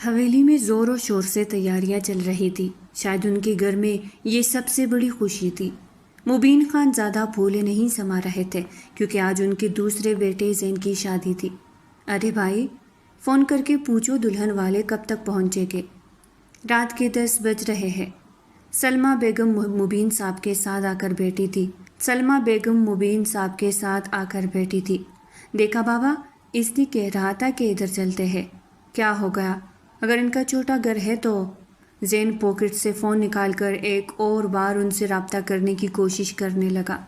حویلی میں زور و شور سے تیاریاں چل رہی تھی۔ شاید ان کے گھر میں یہ سب سے بڑی خوشی تھی۔ مبین خان زیادہ پھولے نہیں سما رہے تھے کیونکہ آج ان کے دوسرے بیٹے زین کی شادی تھی۔ ارے بھائی، فون کر کے پوچھو دلہن والے کب تک پہنچے گے؟ رات کے 10 بج رہے ہیں۔ سلمہ بیگم مبین صاحب کے ساتھ آ کر بیٹھی تھی۔ دیکھا بابا، اس نے کہہ رہا تھا کہ ادھر چلتے ہیں۔ کیا ہو گیا؟ اگر ان کا چھوٹا گھر ہے تو زین پاکٹ سے فون نکال کر ایک اور بار ان سے رابطہ کرنے کی کوشش کرنے لگا۔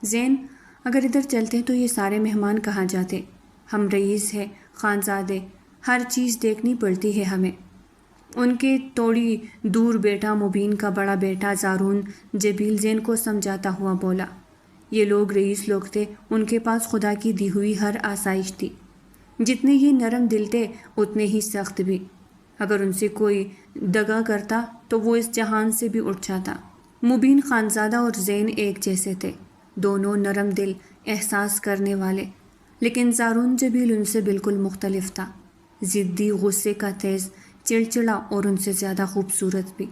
زین، اگر ادھر چلتے تو یہ سارے مہمان کہاں جاتے؟ ہم رئیس ہیں، خانزادے، ہر چیز دیکھنی پڑتی ہے ہمیں۔ ان کے تھوڑی دور بیٹا مبین کا بڑا بیٹا زارون جبیل زین کو سمجھاتا ہوا بولا۔ یہ لوگ رئیس لوگ تھے، ان کے پاس خدا کی دی ہوئی ہر آسائش تھی۔ جتنے یہ نرم دل تھے اتنے ہی سخت بھی۔ اگر ان سے کوئی دغا کرتا تو وہ اس جہان سے بھی اٹھ جاتا۔ مبین خانزادہ اور زین ایک جیسے تھے، دونوں نرم دل، احساس کرنے والے، لیکن زارون جبیل ان سے بالکل مختلف تھا، ضدی، غصے کا تیز، چڑچڑا اور ان سے زیادہ خوبصورت بھی۔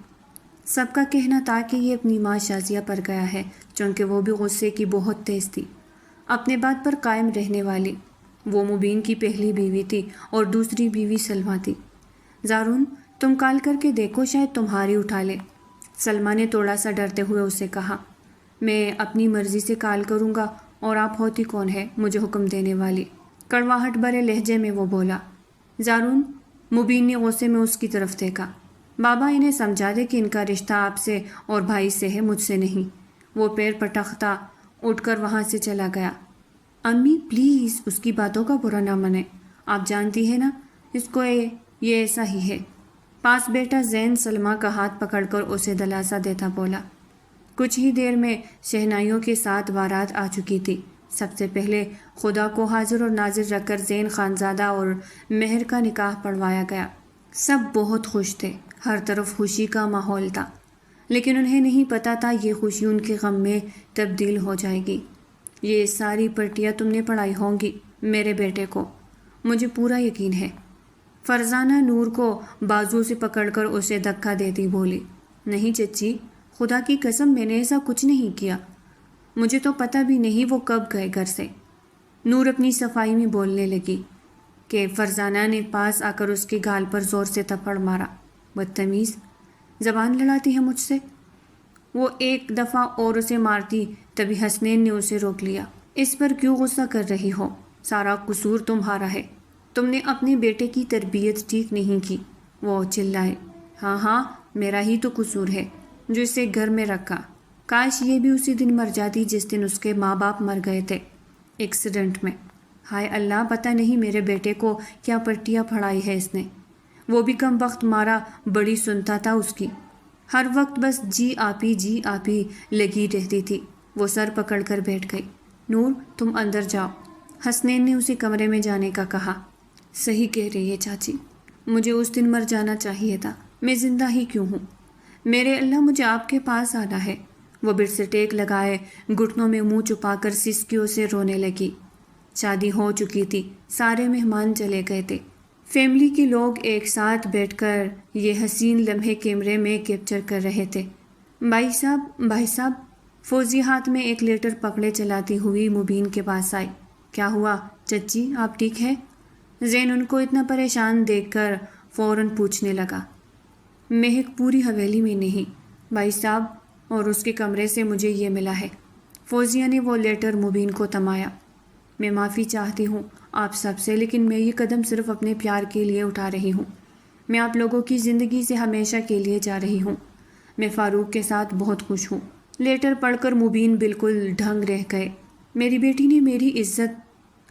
سب کا کہنا تھا کہ یہ اپنی ماں شازیہ پر گیا ہے، چونکہ وہ بھی غصے کی بہت تیز تھی، اپنے بات پر قائم رہنے والی۔ وہ مبین کی پہلی بیوی تھی اور دوسری بیوی سلمہ تھی۔ زارون، تم کال کر کے دیکھو، شاید تمہاری اٹھا لے۔ سلمہ نے تھوڑا سا ڈرتے ہوئے اسے کہا۔ میں اپنی مرضی سے کال کروں گا، اور آپ ہوتی کون ہے مجھے حکم دینے والی؟ کڑواہٹ بھرے لہجے میں وہ بولا۔ زارون، مبین نے غصے میں اس کی طرف دیکھا۔ بابا، انہیں سمجھا دے کہ ان کا رشتہ آپ سے اور بھائی سے ہے، مجھ سے نہیں۔ وہ پیر پٹکتا اٹھ کر وہاں سے چلا گیا۔ امی پلیز اس کی باتوں کا برا نہ منیں، آپ جانتی ہیں نا اس کو یہ ایسا ہی ہے۔ پاس بیٹا زین سلمہ کا ہاتھ پکڑ کر اسے دلاسا دیتا بولا۔ کچھ ہی دیر میں شہنائیوں کے ساتھ بارات آ چکی تھی۔ سب سے پہلے خدا کو حاضر اور ناظر رکھ کر زین خانزادہ اور مہر کا نکاح پڑھوایا گیا۔ سب بہت خوش تھے، ہر طرف خوشی کا ماحول تھا، لیکن انہیں نہیں پتا تھا یہ خوشی ان کے غم میں تبدیل ہو جائے گی۔ یہ ساری پٹیاں تم نے پڑھائی ہوں گی میرے بیٹے کو، مجھے پورا یقین ہے۔ فرزانہ نور کو بازو سے پکڑ کر اسے دھکا دیتی بولی۔ نہیں چچی، خدا کی قسم میں نے ایسا کچھ نہیں کیا، مجھے تو پتہ بھی نہیں وہ کب گئے گھر سے۔ نور اپنی صفائی میں بولنے لگی کہ فرزانہ نے پاس آ کر اس کے گال پر زور سے تھپڑ مارا۔ بدتمیز، زبان لڑاتی ہے مجھ سے۔ وہ ایک دفعہ اور اسے مارتی، تبھی حسنین نے اسے روک لیا۔ اس پر کیوں غصہ کر رہی ہو؟ سارا قصور تمہارا ہے، تم نے اپنے بیٹے کی تربیت ٹھیک نہیں کی۔ وہ چلائے۔ ہاں، میرا ہی تو قصور ہے جو اسے گھر میں رکھا۔ کاش یہ بھی اسی دن مر جاتی جس دن اس کے ماں باپ مر گئے تھے، ایکسیڈنٹ میں۔ ہائے اللہ، پتہ نہیں میرے بیٹے کو کیا پٹیاں پڑھائی ہے اس نے۔ وہ بھی کم وقت مارا بڑی سنتا تھا اس کی، ہر وقت بس جی آپی لگی رہتی تھی۔ وہ سر پکڑ کر بیٹھ گئی۔ نور، تم اندر جاؤ، حسنین نے اسے کمرے میں جانے کا کہا۔ صحیح کہہ رہی ہے چاچی، مجھے اس دن مر جانا چاہیے تھا، میں زندہ ہی کیوں ہوں؟ میرے اللہ، مجھے آپ کے پاس آنا ہے۔ وہ بڑ سے ٹیک لگائے گھٹنوں میں منہ چھپا کر سسکیوں سے رونے لگی۔ شادی ہو چکی تھی، سارے مہمان چلے گئے تھے، فیملی کے لوگ ایک ساتھ بیٹھ کر یہ حسین لمحے کیمرے میں کیپچر کر رہے تھے۔ بھائی صاحب، فوزی ہاتھ میں ایک لیٹر پکڑے چلاتی ہوئی مبین کے پاس آئی۔ کیا ہوا چچی، آپ ٹھیک ہے؟ زین ان کو اتنا پریشان دیکھ کر فوراً پوچھنے لگا۔ مہک پوری حویلی میں نہیں، بھائی صاحب اور اس کے کمرے سے مجھے یہ ملا ہے۔ فوزیہ نے وہ لیٹر مبین کو تھمایا۔ میں معافی چاہتی ہوں آپ سب سے، لیکن میں یہ قدم صرف اپنے پیار کے لیے اٹھا رہی ہوں۔ میں آپ لوگوں کی زندگی سے ہمیشہ کے لیے جا رہی ہوں۔ میں فاروق کے ساتھ بہت خوش ہوں۔ لیٹر پڑھ کر مبین بالکل دھنگ رہ گئے۔ میری بیٹی نے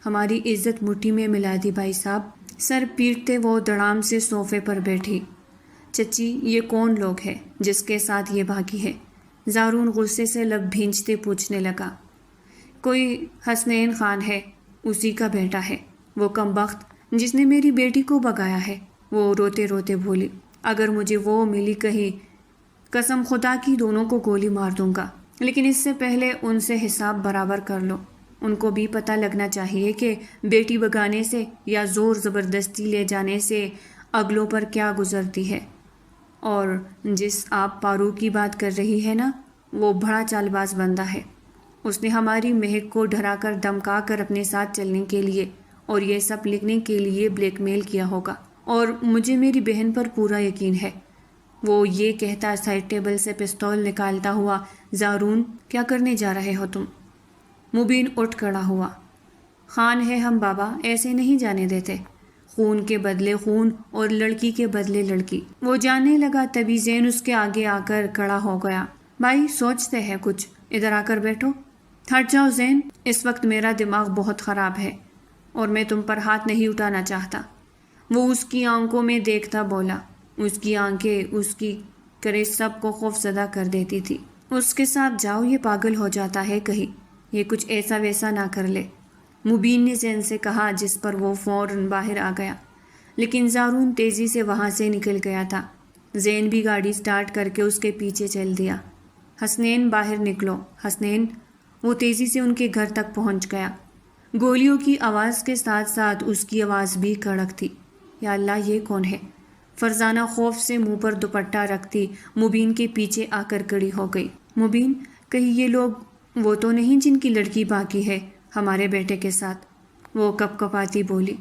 ہماری عزت مٹھی میں ملا دی بھائی صاحب۔ سر پیٹتے وہ دڑام سے صوفے پر بیٹھی۔ چچی، یہ کون لوگ ہے جس کے ساتھ یہ بھاگی ہے؟ زارون غصے سے لب بھینچتے پوچھنے لگا۔ کوئی حسنین خان ہے، اسی کا بیٹا ہے، وہ کمبخت جس نے میری بیٹی کو بھگایا ہے، وہ روتے روتے بولی۔ اگر مجھے وہ ملی کہیں، قسم خدا کی دونوں کو گولی مار دوں گا، لیکن اس سے پہلے ان سے حساب برابر کر لو۔ ان کو بھی پتہ لگنا چاہیے کہ بیٹی بھگانے سے یا زور زبردستی لے جانے سے اگلوں پر کیا گزرتی ہے۔ اور جس آپ پارو کی بات کر رہی ہے نا، وہ بڑا چال باز بندہ ہے۔ اس نے ہماری مہک کو ڈرا کر دھمکا کر اپنے ساتھ چلنے کے لیے اور یہ سب لکھنے کے لیے بلیک میل کیا ہوگا، اور مجھے میری بہن پر پورا یقین ہے۔ وہ یہ کہتا سائڈ ٹیبل سے پستول نکالتا ہوا، زارون کیا کرنے جا رہے ہو تم؟ مبین اٹھ کھڑا ہوا۔ خان ہے ہم بابا، ایسے نہیں جانے دیتے۔ خون کے بدلے خون اور لڑکی کے بدلے لڑکی۔ وہ جانے لگا، تبھی زین اس کے آگے آ کر کھڑا ہو گیا۔ بھائی سوچتے ہیں کچھ، ادھر آ کر بیٹھو۔ ہٹ جاؤ زین، اس وقت میرا دماغ بہت خراب ہے اور میں تم پر ہاتھ نہیں اٹھانا چاہتا۔ وہ اس کی آنکھوں میں دیکھتا بولا۔ اس کی آنکھیں اس کی کرے سب کو خوف زدہ کر دیتی تھی۔ اس کے ساتھ جاؤ، یہ پاگل ہو جاتا ہے کہیں، یہ کچھ ایسا ویسا نہ کر لے، مبین نے زین سے کہا، جس پر وہ فوراً باہر آ گیا۔ لیکن زارون تیزی سے وہاں سے نکل گیا تھا۔ زین بھی گاڑی سٹارٹ کر کے اس کے پیچھے چل دیا۔ حسنین باہر نکلو، حسنین۔ وہ تیزی سے ان کے گھر تک پہنچ گیا۔ گولیوں کی آواز کے ساتھ ساتھ اس کی آواز بھی کڑک تھی۔ یا اللہ، یہ کون ہے؟ فرزانہ خوف سے منہ پر دوپٹہ رکھتی مبین کے پیچھے آ کر کھڑی ہو گئی۔ مبین، کہیں یہ لوگ وہ تو نہیں جن کی لڑکی باقی ہے ہمارے بیٹے کے ساتھ؟ وہ کپ کپاتی بولی۔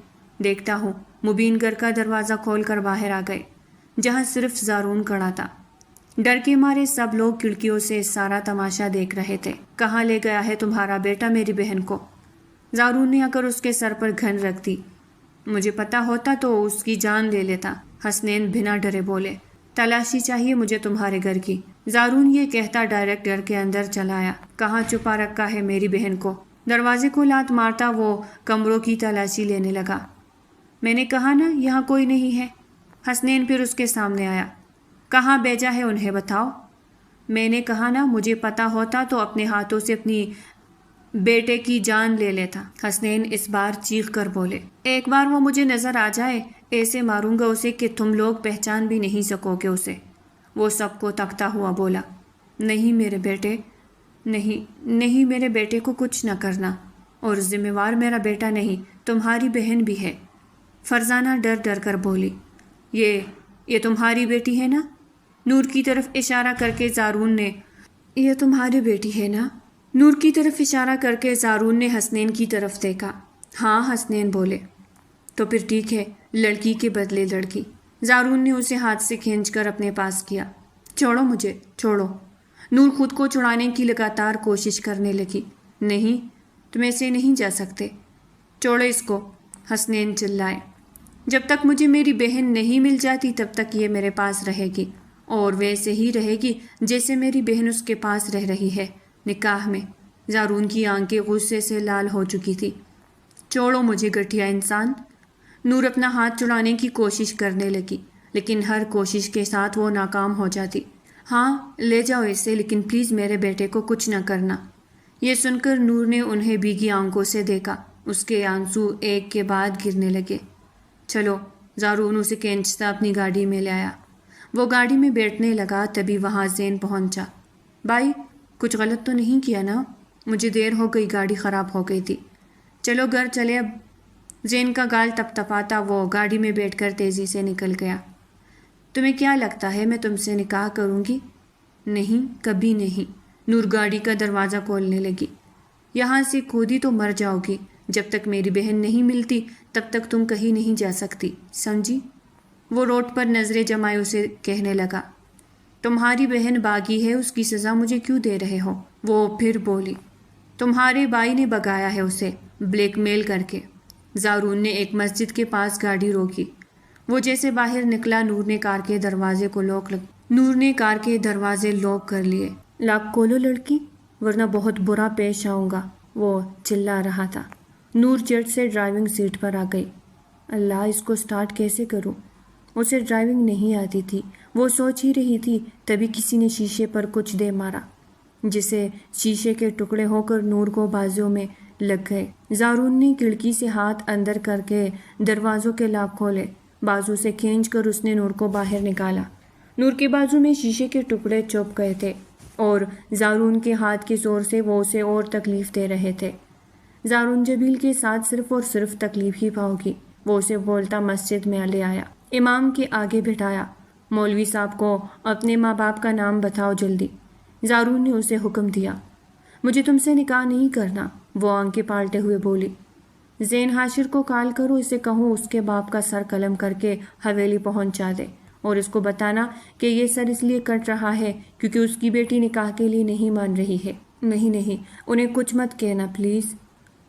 دیکھتا ہوں۔ مبین گھر کا دروازہ کھول کر باہر آ گئے، جہاں صرف زارون کھڑا تھا۔ ڈر کے مارے سب لوگ کھڑکیوں سے سارا تماشا دیکھ رہے تھے۔ کہاں لے گیا ہے تمہارا بیٹا میری بہن کو؟ زارون نے آ کر اس کے سر پر گھن رکھ دی۔ مجھے پتا ہوتا تو اس کی جان لے لیتا، حسنین بنا ڈرے بولے۔ تلاشی چاہیے مجھے تمہارے گھر کی۔ زارون یہ کہتا ڈائریکٹ گھر کے اندر چلا آیا۔ کہاں چھپا رکھا ہے میری بہن کو؟ دروازے کو لات مارتا وہ کمروں کی تلاشی لینے لگا۔ میں نے کہا نا یہاں کوئی نہیں ہے۔ حسنین پھر اس کے سامنے آیا۔ کہاں بھیجا ہے انہیں بتاؤ۔ میں نے کہا نا، مجھے پتا ہوتا تو اپنے ہاتھوں سے اپنی بیٹے کی جان لے لیتا، حسنین اس بار چیخ کر بولے۔ ایک بار وہ مجھے نظر آ جائے، ایسے ماروں گا اسے کہ تم لوگ پہچان بھی نہیں سکو گے اسے۔ وہ سب کو تکتا ہوا بولا۔ نہیں میرے بیٹے، نہیں میرے بیٹے کو کچھ نہ کرنا، اور ذمہ وار میرا بیٹا نہیں، تمہاری بہن بھی ہے۔ فرزانہ ڈر ڈر کر بولی۔ یہ تمہاری بیٹی ہے نا؟ نور کی طرف اشارہ کر کے زارون نے یہ تمہاری بیٹی ہے نا؟ نور کی طرف اشارہ کر کے زارون نے حسنین کی طرف دیکھا۔ ہاں، حسنین بولے۔ تو پھر ٹھیک ہے، لڑکی کے بدلے لڑکی۔ زارون نے اسے ہاتھ سے کھینچ کر اپنے پاس کیا۔ چھوڑو مجھے، چھوڑو۔ نور خود کو چھڑانے کی لگاتار کوشش کرنے لگی۔ نہیں، تم ایسے نہیں جا سکتے، چھوڑو اس کو، حسنین چلائے۔ جب تک مجھے میری بہن نہیں مل جاتی تب تک یہ میرے پاس رہے گی، اور ویسے ہی رہے گی جیسے میری بہن اس کے پاس رہ رہی ہے، نکاح میں۔ زارون کی آنکھیں غصے سے لال ہو چکی تھی۔ چھوڑو مجھے گٹھیا انسان۔ نور اپنا ہاتھ چھڑانے کی کوشش کرنے لگی، لیکن ہر کوشش کے ساتھ وہ ناکام ہو جاتی۔ ہاں لے جاؤ اسے، لیکن پلیز میرے بیٹے کو کچھ نہ کرنا۔ یہ سن کر نور نے انہیں بھیگی آنکھوں سے دیکھا۔ اس کے آنسو ایک کے بعد گرنے لگے۔ چلو، زارون اسے کھینچتا اپنی گاڑی میں لے آیا۔ وہ گاڑی میں بیٹھنے لگا، تبھی وہاں زین پہنچا۔ بھائی، کچھ غلط تو نہیں کیا نا؟ مجھے دیر ہو گئی، گاڑی خراب ہو گئی تھی۔ چلو گھر چلے اب۔ زین کا گال تپ تپاتا وہ گاڑی میں بیٹھ کر تیزی سے نکل گیا۔ تمہیں کیا لگتا ہے میں تم سے نکاح کروں گی؟ نہیں، کبھی نہیں۔ نور گاڑی کا دروازہ کھولنے لگی۔ یہاں سے کودی تو مر جاؤ گی، جب تک میری بہن نہیں ملتی تب تک تم کہیں نہیں جا سکتی، سمجھی؟ وہ روڈ پر نظریں جمائے اسے کہنے لگا۔ تمہاری بہن باغی ہے، اس کی سزا مجھے کیوں دے رہے ہو؟ وہ پھر بولی۔ تمہارے بھائی نے بگایا ہے اسے، بلیک میل کر کے۔ زارون نے ایک مسجد کے پاس گاڑی روکی۔ وہ جیسے باہر نکلا، نور نے کار کے دروازے لوک کر لیے۔ لاک کھولو لڑکی، ورنہ بہت برا پیش آؤں گا، وہ چلا رہا تھا۔ نور جٹ سے ڈرائیونگ سیٹ پر آ گئی۔ اللہ، اس کو سٹارٹ کیسے کروں؟ اسے ڈرائیونگ نہیں آتی تھی۔ وہ سوچ ہی رہی تھی، تبھی کسی نے شیشے پر کچھ دے مارا، جسے شیشے کے ٹکڑے ہو کر نور کو بازوں میں لگ گئے۔ زارون نے کھڑکی سے ہاتھ اندر کر کے دروازوں کے لاک کھولے۔ بازو سے کھینچ کر اس نے نور کو باہر نکالا۔ نور کے بازو میں شیشے کے ٹکڑے چپ گئے تھے، اور زارون کے ہاتھ کے زور سے وہ اسے اور تکلیف دے رہے تھے۔ زارون جبیل کے ساتھ صرف اور صرف تکلیف ہی پاؤ گی۔ وہ اسے بولتا مسجد میں لے آیا۔ امام کے آگے بٹھایا۔ مولوی صاحب کو اپنے ماں باپ کا نام بتاؤ جلدی۔ زارون نے اسے حکم دیا۔ مجھے تم سے نکاح نہیں کرنا، وہ آنکھیں پالٹے ہوئے بولی۔ زین حاشر کو کال کرو، اسے کہوں اس کے باپ کا سر قلم کر کے حویلی پہنچا دے، اور اس کو بتانا کہ یہ سر اس لیے کٹ رہا ہے کیونکہ اس کی بیٹی نکاح کے لیے نہیں مان رہی ہے۔ نہیں، انہیں کچھ مت کہنا پلیز،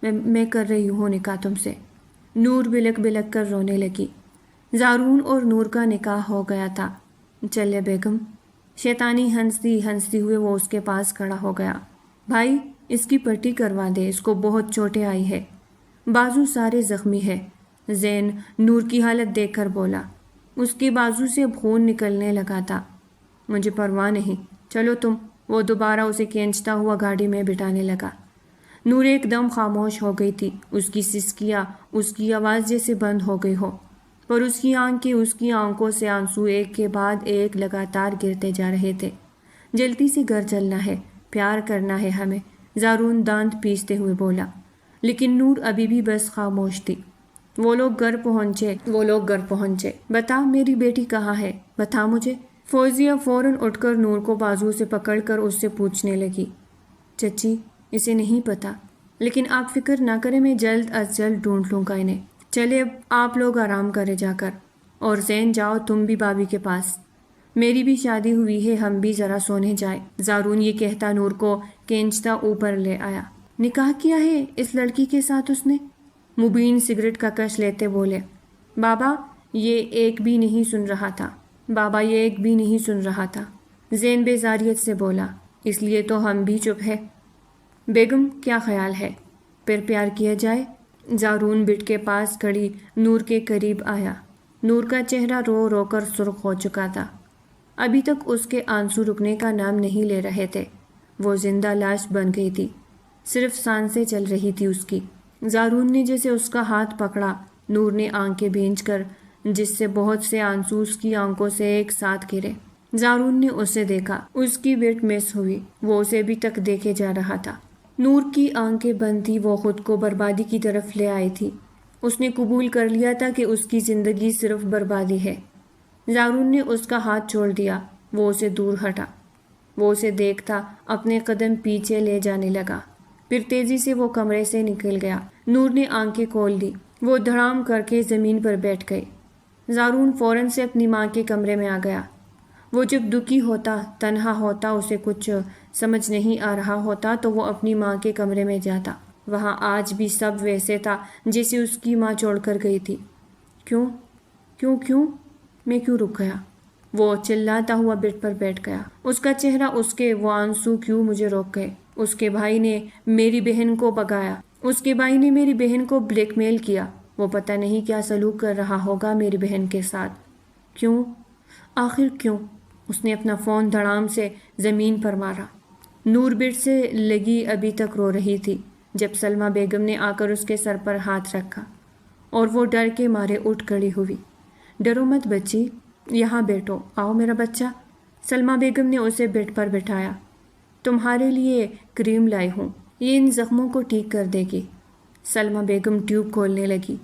میں کر رہی ہوں نکاح تم سے۔ نور بلک بلک کر رونے لگی۔ زارون اور نور کا نکاح ہو گیا تھا۔ چلے بیگم، شیطانی ہنستی ہوئے وہ اس کے پاس کھڑا ہو گیا۔ بھائی، اس کی پٹی کروا دے، اس کو بہت چوٹیں آئی ہے، بازو سارے زخمی ہے۔ زین نور کی حالت دیکھ کر بولا۔ اس کے بازو سے خون نکلنے لگا تھا۔ مجھے پرواہ نہیں، چلو تم۔ وہ دوبارہ اسے کھینچتا ہوا گاڑی میں بٹھانے لگا۔ نور ایک دم خاموش ہو گئی تھی، اس کی سسکیاں، اس کی آواز جیسے بند ہو گئی ہو، پر اس کی آنکھوں سے آنسو ایک کے بعد ایک لگاتار گرتے جا رہے تھے۔ جلدی سے گھر چلنا ہے، پیار کرنا ہے ہمیں، زارون دانت پیستے ہوئے بولا۔ لیکن نور ابھی بھی بس خاموش تھی۔ وہ لوگ گھر پہنچے۔ بتا میری بیٹی کہاں ہے، بتا مجھے۔ فوزیہ فوراً اٹھ کر نور کو بازو سے پکڑ کر اس سے پوچھنے لگی۔ چچی، اسے نہیں پتا، لیکن آپ فکر نہ کریں، میں جلد از جلد ڈھونڈ لوں گا انہیں۔ چلے اب آپ لوگ آرام کرے جا کر، اور زین جاؤ تم بھی بابی کے پاس، میری بھی شادی ہوئی ہے، ہم بھی ذرا سونے جائیں۔ زارون یہ کہتا نور کو کھینچتا اوپر لے آیا۔ نکاح کیا ہے اس لڑکی کے ساتھ اس نے؟ مبین سگریٹ کا کش لیتے بولے۔ بابا یہ ایک بھی نہیں سن رہا تھا، زین بیزاریت سے بولا۔ اس لیے تو ہم بھی چپ ہے۔ بیگم کیا خیال ہے، پھر پیار کیا جائے؟ زارون بٹ کے پاس کھڑی نور کے قریب آیا۔ نور کا چہرہ رو رو کر سرخ ہو چکا تھا۔ ابھی تک اس کے آنسو رکنے کا نام نہیں لے رہے تھے۔ وہ زندہ لاش بن گئی تھی، صرف سانسیں چل رہی تھی اس کی۔ زارون نے جیسے اس کا ہاتھ پکڑا، نور نے آنکھیں بھینج کر، جس سے بہت سے آنسو اس کی آنکھوں سے ایک ساتھ گرے۔ زارون نے اسے دیکھا، اس کی بٹ مس ہوئی، وہ اسے ابھی تک دیکھے جا رہا تھا۔ نور کی آنکھیں بند تھی، وہ خود کو بربادی کی طرف لے آئی تھی۔ اس نے قبول کر لیا تھا کہ اس کی زندگی صرف بربادی ہے۔ زارون نے اس کا ہاتھ چھوڑ دیا، وہ اسے دور ہٹا۔ وہ اسے دیکھتا اپنے قدم پیچھے لے جانے لگا، پھر تیزی سے وہ کمرے سے نکل گیا۔ نور نے آنکھیں کھول دی، وہ دھڑام کر کے زمین پر بیٹھ گئی۔ زارون فوراً سے اپنی ماں کے کمرے میں آ گیا۔ وہ جب دکھی ہوتا، تنہا ہوتا، اسے کچھ سمجھ نہیں آ رہا ہوتا تو وہ اپنی ماں کے کمرے میں جاتا۔ وہاں آج بھی سب ویسے تھا جیسے اس کی ماں چھوڑ کر گئی تھی۔ کیوں میں کیوں رک گیا؟ وہ چلاتا ہوا بیڈ پر بیٹھ گیا۔ اس کا چہرہ، اس کے وہ آنسو کیوں مجھے روک گئے؟ اس کے بھائی نے میری بہن کو بھگایا، اس کے بھائی نے میری بہن کو بلیک میل کیا، وہ پتہ نہیں کیا سلوک کر رہا ہوگا میری بہن کے ساتھ۔ کیوں؟ آخر کیوں؟ اس نے اپنا فون دھڑام سے زمین پر مارا۔ نور بیڈ سے لگی ابھی تک رو رہی تھی جب سلمہ بیگم نے آ کر اس کے سر پر ہاتھ رکھا، اور وہ ڈر کے مارے اٹھ کھڑی ہوئی۔ ڈرو مت بچی، یہاں بیٹھو، آؤ میرا بچہ۔ سلمہ بیگم نے اسے بیڈ پر بٹھایا۔ تمہارے لیے کریم لائی ہوں، یہ ان زخموں کو ٹھیک کر دے گی۔ سلمہ بیگم ٹیوب کھولنے لگی۔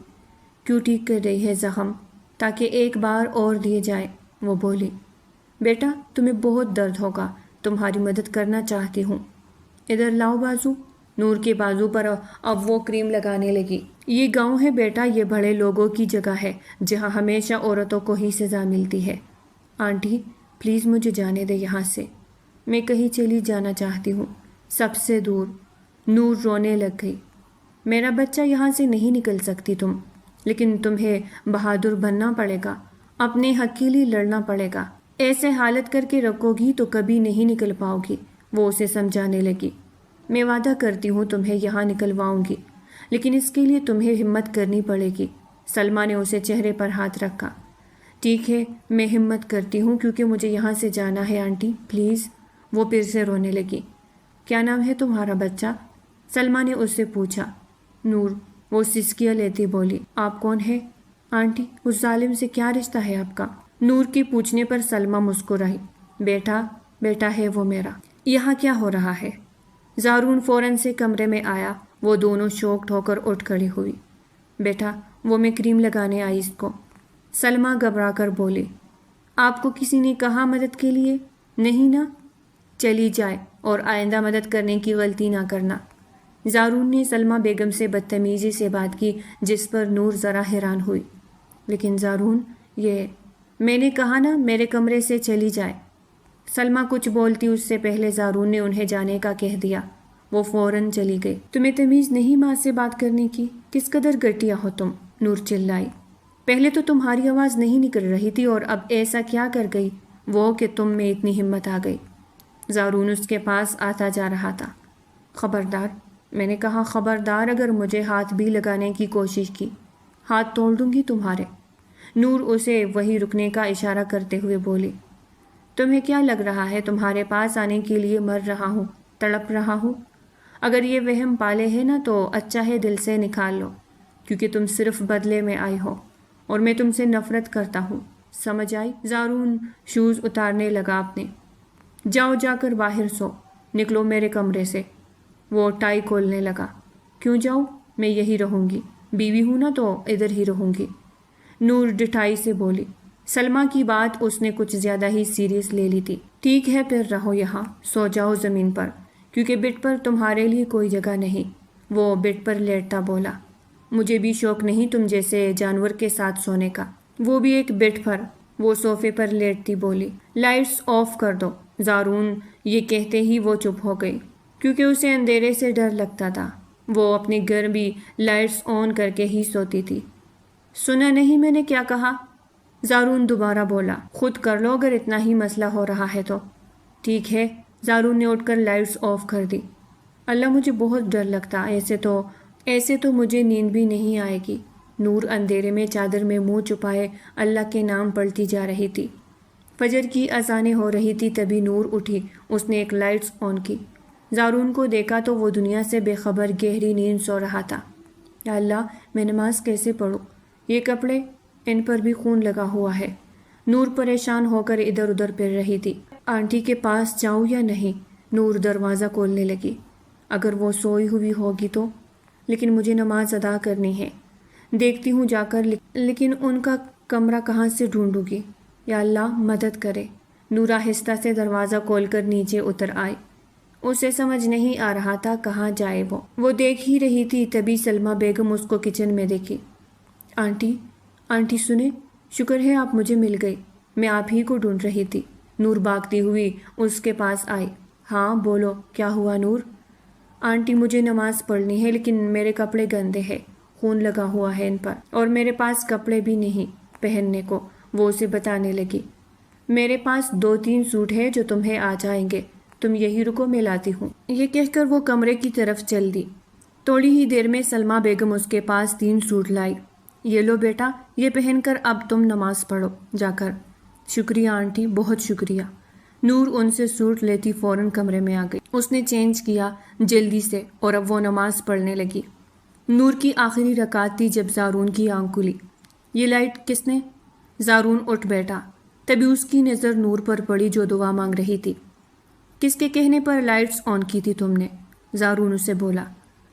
کیوں ٹھیک کر رہی ہے زخم؟ تاکہ ایک بار اور دیے جائے، وہ بولی۔ بیٹا تمہیں بہت درد ہوگا، تمہاری مدد کرنا چاہتی ہوں۔ ادھر لاؤ بازو۔ نور کے بازو پر اب وہ کریم لگانے لگی۔ یہ گاؤں ہے بیٹا، یہ بڑے لوگوں کی جگہ ہے جہاں ہمیشہ عورتوں کو ہی سزا ملتی ہے۔ آنٹی پلیز مجھے جانے دے یہاں سے، میں کہیں چلی جانا چاہتی ہوں، سب سے دور۔ نور رونے لگ گئی۔ میرا بچہ یہاں سے نہیں نکل سکتی تم، لیکن تمہیں بہادر بننا پڑے گا، اپنے حق کے لیے لڑنا پڑے گا۔ ایسے حالت کر کے رکھو گی تو کبھی نہیں نکل پاؤ گی، وہ اسے سمجھانے لگی۔ میں وعدہ کرتی ہوں تمہیں یہاں نکلواؤں گی، لیکن اس کے لیے تمہیں ہمت کرنی پڑے گی۔ سلمہ نے اسے چہرے پر ہاتھ رکھا۔ ٹھیک ہے، میں ہمت کرتی ہوں کیونکہ مجھے یہاں سے جانا ہے آنٹی پلیز۔ وہ پھر سے رونے لگی۔ کیا نام ہے تمہارا بچہ؟ سلمہ نے اس سے پوچھا۔ نور، وہ سسکیاں لیتی بولی۔ آپ کون ہے؟ آنٹی اس ظالم سے کیا رشتہ ہے آپ کا؟ نور کے پوچھنے پر سلمہ مسکرائی۔ بیٹا ہے وہ میرا۔ یہاں کیا ہو رہا ہے؟ زارون فوراً سے کمرے میں آیا، وہ دونوں شوکڈ ہو کر اٹھ کھڑی ہوئی۔ بیٹا وہ میں کریم لگانے آئی اس کو۔ سلمہ گھبرا کر بولی، آپ کو کسی نے کہا مدد کے لیے؟ نہیں نا؟ چلی جائے اور آئندہ مدد کرنے کی غلطی نہ کرنا۔ زارون نے سلمہ بیگم سے بدتمیزی سے بات کی، جس پر نور ذرا حیران ہوئی۔ لیکن زارون، یہ میں نے کہا نا میرے کمرے سے چلی جائے۔ سلمہ کچھ بولتی اس سے پہلے زارون نے انہیں جانے کا کہہ دیا۔ وہ فوراً چلی گئی۔ تمہیں تمیز نہیں ماں سے بات کرنے کی؟ کس قدر گھٹیا ہو تم، نور چلائی۔ پہلے تو تمہاری آواز نہیں نکل رہی تھی اور اب ایسا کیا کر گئی وہ کہ تم میں اتنی ہمت آ گئی؟ زارون اس کے پاس آتا جا رہا تھا۔ خبردار، میں نے کہا خبردار، اگر مجھے ہاتھ بھی لگانے کی کوشش کی، ہاتھ توڑ دوں گی تمہارے۔ نور اسے وہی رکنے کا اشارہ کرتے ہوئے بولی، تمہیں کیا لگ رہا ہے تمہارے پاس آنے کے لیے مر رہا ہوں، تڑپ رہا ہوں؟ اگر یہ وہم پالے ہے نا تو اچھا ہے دل سے نکال لو، کیونکہ تم صرف بدلے میں آئی ہو اور میں تم سے نفرت کرتا ہوں، سمجھ آئی؟ زارون شوز اتارنے لگا اپنے۔ جاؤ جا کر باہر سو، نکلو میرے کمرے سے۔ وہ ٹائی کھولنے لگا۔ کیوں جاؤں؟ میں یہی رہوں گی، بیوی ہوں نا تو ادھر ہی رہوں گی، نور ڈٹھائی سے بولی۔ سلمہ کی بات اس نے کچھ زیادہ ہی سیریس لے لی تھی۔ ٹھیک ہے پھر رہو یہاں، سو جاؤ زمین پر، کیونکہ بیڈ پر تمہارے لیے کوئی جگہ نہیں۔ وہ بیڈ پر لیٹتا بولا، مجھے بھی شوق نہیں تم جیسے جانور کے ساتھ سونے کا، وہ بھی ایک بیڈ پر۔ وہ صوفے پر لیٹتی بولی، لائٹس آف کر دو۔ زارون یہ کہتے ہی وہ چپ ہو گئی، کیونکہ اسے اندھیرے سے ڈر لگتا تھا۔ وہ اپنے گھر بھی لائٹس آن کر کے ہی سوتی تھی۔ سنا نہیں میں نے کیا کہا؟ زارون دوبارہ بولا، خود کر لو اگر اتنا ہی مسئلہ ہو رہا ہے تو۔ ٹھیک ہے، زارون نے اٹھ کر لائٹس آف کر دی۔ اللہ مجھے بہت ڈر لگتا، ایسے تو مجھے نیند بھی نہیں آئے گی۔ نور اندھیرے میں چادر میں منہ چھپائے اللہ کے نام پڑھتی جا رہی تھی۔ فجر کی اذانیں ہو رہی تھی، تبھی نور اٹھی۔ اس نے ایک لائٹس آن کی، زارون کو دیکھا تو وہ دنیا سے بے خبر گہری نیند سو رہا تھا۔ یا اللہ، میں نماز کیسے پڑھوں؟ یہ کپڑے، ان پر بھی خون لگا ہوا ہے۔ نور پریشان ہو کر ادھر ادھر پھر رہی تھی۔ آنٹی کے پاس جاؤں یا نہیں؟ نور دروازہ کھولنے لگی۔ اگر وہ سوئی ہوئی ہوگی تو؟ لیکن مجھے نماز ادا کرنی ہے، دیکھتی ہوں جا کر، لیکن ان کا کمرہ کہاں سے ڈھونڈوں گی؟ یا اللہ مدد کرے۔ نور آہستہ سے دروازہ کھول کر نیچے اتر آئی۔ اسے سمجھ نہیں آ رہا تھا کہاں جائے وہ دیکھ ہی رہی تھی، تبھی سلمہ بیگم اس کو کچن میں دیکھی۔ آنٹی سنیں، شکر ہے آپ مجھے مل گئی، میں آپ ہی کو ڈھونڈ رہی تھی۔ نور بھاگتی ہوئی اس کے پاس آئی۔ ہاں بولو، کیا ہوا نور؟ آنٹی مجھے نماز پڑھنی ہے، لیکن میرے کپڑے گندے ہیں، خون لگا ہوا ہے ان پر، اور میرے پاس کپڑے بھی نہیں پہننے کو۔ وہ اسے بتانے لگی، میرے پاس 2-3 سوٹ ہیں جو تمہیں آ جائیں گے، تم یہی رکو میں لاتی ہوں۔ یہ کہہ کر وہ کمرے کی طرف چل دی۔ تھوڑی ہی دیر میں سلمہ بیگم اس کے پاس 3 سوٹ لائی۔ یہ لو بیٹا، یہ پہن کر اب تم نماز پڑھو جا کر۔ شکریہ آنٹی، بہت شکریہ۔ نور ان سے سوٹ لیتی فوراً کمرے میں آ گئی۔ اس نے چینج کیا جلدی سے اور اب وہ نماز پڑھنے لگی۔ نور کی آخری رکعت تھی جب زارون کی آنکھ کھلی۔ یہ لائٹ کس نے؟ زارون اٹھ بیٹھا، تبھی اس کی نظر نور پر پڑی جو دعا مانگ رہی تھی۔ کس کے کہنے پر لائٹس آن کی تھی تم نے؟ زارون اسے بولا،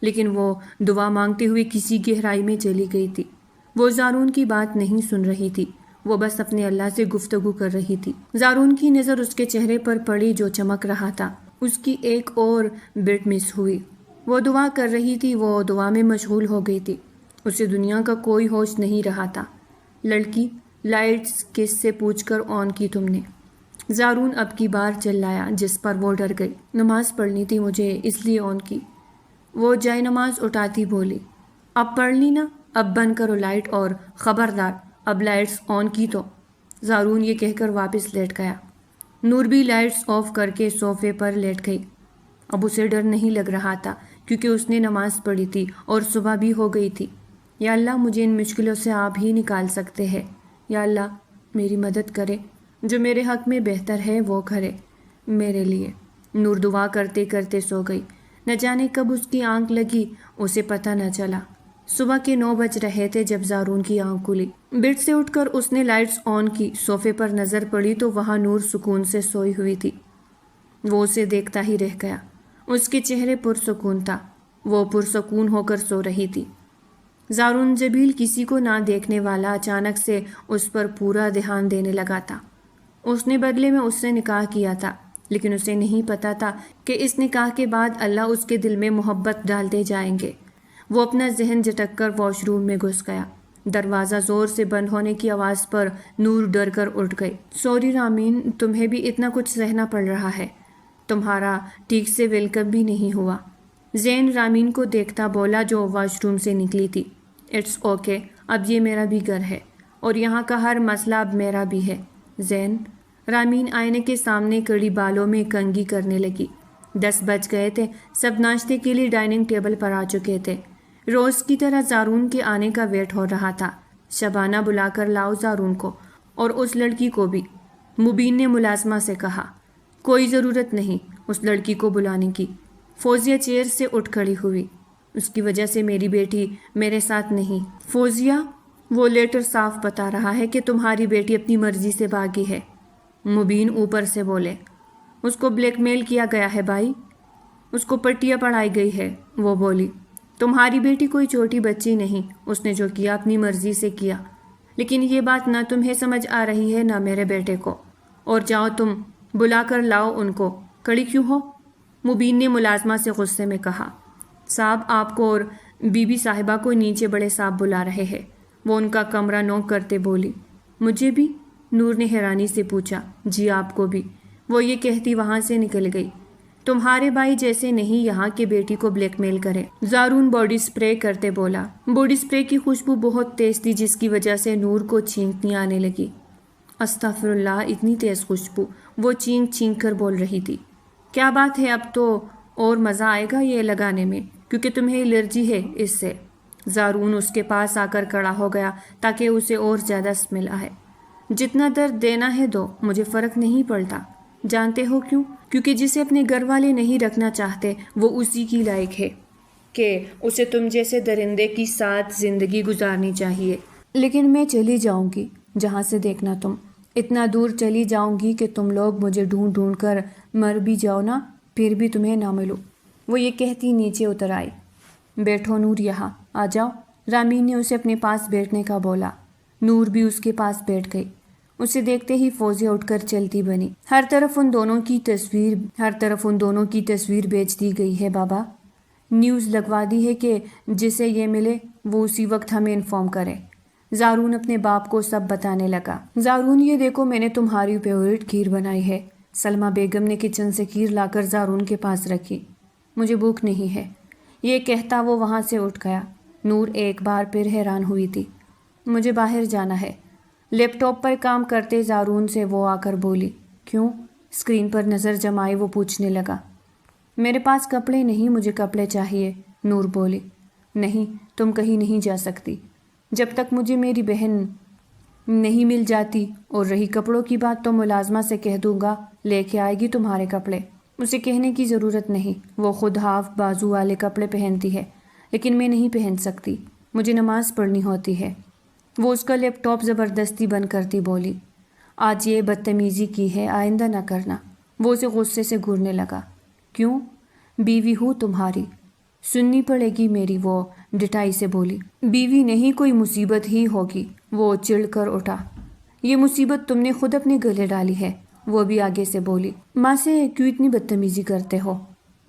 لیکن وہ دعا مانگتے ہوئے کسی گہرائی میں چلی گئی تھی۔ وہ زارون کی بات نہیں سن رہی تھی، وہ بس اپنے اللہ سے گفتگو کر رہی تھی۔ زارون کی نظر اس کے چہرے پر پڑی جو چمک رہا تھا۔ اس کی ایک اور بٹ مس ہوئی۔ وہ دعا کر رہی تھی، وہ دعا میں مشغول ہو گئی تھی، اسے دنیا کا کوئی ہوش نہیں رہا تھا۔ لڑکی، لائٹس کس سے پوچھ کر آن کی تم نے؟ زارون اب کی بار چلایا، جس پر وہ ڈر گئی۔ نماز پڑھنی تھی مجھے، اس لیے آن کی۔ وہ جائے نماز اٹھاتی بولی، اب پڑھ لی نا، اب بند کرو لائٹ، اور خبردار اب لائٹس آن کی تو۔ زارون یہ کہہ کر واپس لیٹ گیا۔ نور بھی لائٹس آف کر کے صوفے پر لیٹ گئی۔ اب اسے ڈر نہیں لگ رہا تھا، کیونکہ اس نے نماز پڑھی تھی اور صبح بھی ہو گئی تھی۔ یا اللہ، مجھے ان مشکلوں سے آپ ہی نکال سکتے ہیں۔ یا اللہ میری مدد کرے، جو میرے حق میں بہتر ہے وہ کرے میرے لیے۔ نور دعا کرتے کرتے سو گئی۔ نہ جانے کب اس کی آنکھ لگی، اسے پتہ نہ چلا۔ صبح کے 9 بج رہے تھے جب زارون کی آنکھ کھلی۔ بیڈ سے اٹھ کر اس نے لائٹس آن کی، صوفے پر نظر پڑی تو وہاں نور سکون سے سوئی ہوئی تھی۔ وہ اسے دیکھتا ہی رہ گیا۔ اس کے چہرے پرسکون تھا، وہ پرسکون ہو کر سو رہی تھی۔ زارون جبیل کسی کو نہ دیکھنے والا اچانک سے اس پر پورا دھیان دینے لگا تھا۔ اس نے بدلے میں اس سے نکاح کیا تھا، لیکن اسے نہیں پتا تھا کہ اس نکاح کے بعد اللہ اس کے دل میں محبت ڈالتے جائیں گے۔ وہ اپنا ذہن جھٹک کر واش روم میں گھس گیا۔ دروازہ زور سے بند ہونے کی آواز پر نور ڈر کر اٹھ گئی۔ سوری رامین، تمہیں بھی اتنا کچھ سہنا پڑ رہا ہے، تمہارا ٹھیک سے ویلکم بھی نہیں ہوا۔ زین رامین کو دیکھتا بولا جو واش روم سے نکلی تھی۔ اٹس اوکے، اب یہ میرا بھی گھر ہے اور یہاں کا ہر مسئلہ اب میرا بھی ہے۔ زین، رامین آئینے کے سامنے کڑی بالوں میں کنگھی کرنے لگی۔ 10 بج گئے تھے، سب ناشتے کے لیے ڈائننگ ٹیبل پر آ چکے تھے۔ روز کی طرح زارون کے آنے کا ویٹ ہو رہا تھا۔ شبانہ بلا کر لاؤ زارون کو، اور اس لڑکی کو بھی، مبین نے ملازمہ سے کہا۔ کوئی ضرورت نہیں اس لڑکی کو بلانے کی۔ فوزیہ چیئر سے اٹھ کھڑی ہوئی۔ اس کی وجہ سے میری بیٹی میرے ساتھ نہیں۔ فوزیہ، وہ لیٹر صاف بتا رہا ہے کہ تمہاری بیٹی اپنی مرضی سے بھاگی ہے، مبین اوپر سے بولے۔ اس کو بلیک میل کیا گیا ہے بھائی، اس کو پٹیاں پڑھائی گئی ہے، وہ بولی۔ تمہاری بیٹی کوئی چھوٹی بچی نہیں، اس نے جو کیا اپنی مرضی سے کیا، لیکن یہ بات نہ تمہیں سمجھ آ رہی ہے نہ میرے بیٹے کو۔ اور جاؤ تم بلا کر لاؤ ان کو، کھڑی کیوں ہو؟ مبین نے ملازمہ سے غصے میں کہا۔ صاحب، آپ کو اور بی بی صاحبہ کو نیچے بڑے صاحب بلا رہے ہیں، وہ ان کا کمرہ نوک کرتے بولی۔ مجھے بھی؟ نور نے حیرانی سے پوچھا۔ جی آپ کو بھی، وہ یہ کہتی وہاں سے نکل گئی۔ تمہارے بھائی جیسے نہیں یہاں کہ بیٹی کو بلیک میل کرے، زارون باڈی سپرے کرتے بولا۔ باڈی سپرے کی خوشبو بہت تیز تھی جس کی وجہ سے نور کو چھینکنے آنے لگی۔ استغفر اللہ، اتنی تیز خوشبو! وہ چینک چینک کر بول رہی تھی۔ کیا بات ہے، اب تو اور مزہ آئے گا یہ لگانے میں، کیونکہ تمہیں الرجی ہے اس سے۔ زارون اس کے پاس آ کر کھڑا ہو گیا تاکہ اسے اور زیادہ اسمیل آئے۔ جتنا درد دینا ہے دو، مجھے فرق نہیں پڑتا۔ جانتے ہو کیوں؟ کیونکہ جسے اپنے گھر والے نہیں رکھنا چاہتے وہ اسی کی لائق ہے کہ اسے تم جیسے درندے کی ساتھ زندگی گزارنی چاہیے۔ لیکن میں چلی جاؤں گی جہاں سے دیکھنا تم، اتنا دور چلی جاؤں گی کہ تم لوگ مجھے ڈھونڈ ڈھونڈ کر مر بھی جاؤ نا، پھر بھی تمہیں نہ ملوں۔ وہ یہ کہتی نیچے اتر آئی۔ بیٹھو نور، یہاں آ جاؤ، رامین نے اسے اپنے پاس بیٹھنے کا بولا۔ نور بھی اس کے پاس بیٹھ گئی۔ اسے دیکھتے ہی فوزیہ اٹھ کر چلتی بنی۔ ہر طرف ان دونوں کی تصویر بیچ دی گئی ہے بابا۔ نیوز لگوا دی ہے کہ جسے یہ ملے وہ اسی وقت ہمیں انفارم کرے۔ زارون اپنے باپ کو سب بتانے لگا۔ زارون، یہ دیکھو میں نے تمہاری فیورٹ کھیر بنائی ہے۔ سلمہ بیگم نے کچن سے کھیر لا کر زارون کے پاس رکھی۔ مجھے بھوک نہیں ہے، یہ کہتا وہ وہاں سے اٹھ گیا۔ نور ایک بار پھر حیران ہوئی تھی۔ مجھے باہر جانا ہے، لیپ ٹاپ پر کام کرتے زارون سے وہ آ کر بولی۔ کیوں؟ اسکرین پر نظر جمائے وہ پوچھنے لگا۔ میرے پاس کپڑے نہیں، مجھے کپڑے چاہیے، نور بولی۔ نہیں، تم کہیں نہیں جا سکتی جب تک مجھے میری بہن نہیں مل جاتی، اور رہی کپڑوں کی بات تو ملازمہ سے کہہ دوں گا، لے کے آئے گی تمہارے کپڑے۔ اسے کہنے کی ضرورت نہیں، وہ خود ہاف بازو والے کپڑے پہنتی ہے، لیکن میں نہیں پہن سکتی، مجھے نماز پڑھنی ہوتی ہے۔ وہ اس کا لیپ ٹاپ زبردستی بند کرتی بولی۔ آج یہ بدتمیزی کی ہے، آئندہ نہ کرنا۔ وہ اسے غصے سے گھورنے لگا۔ کیوں؟ بیوی ہوں تمہاری، سننی پڑے گی میری، وہ ڈٹائی سے بولی۔ بیوی نہیں، کوئی مصیبت ہی ہوگی، وہ چڑھ کر اٹھا۔ یہ مصیبت تم نے خود اپنے گلے ڈالی ہے، وہ بھی آگے سے بولی۔ ماں سے کیوں اتنی بدتمیزی کرتے ہو؟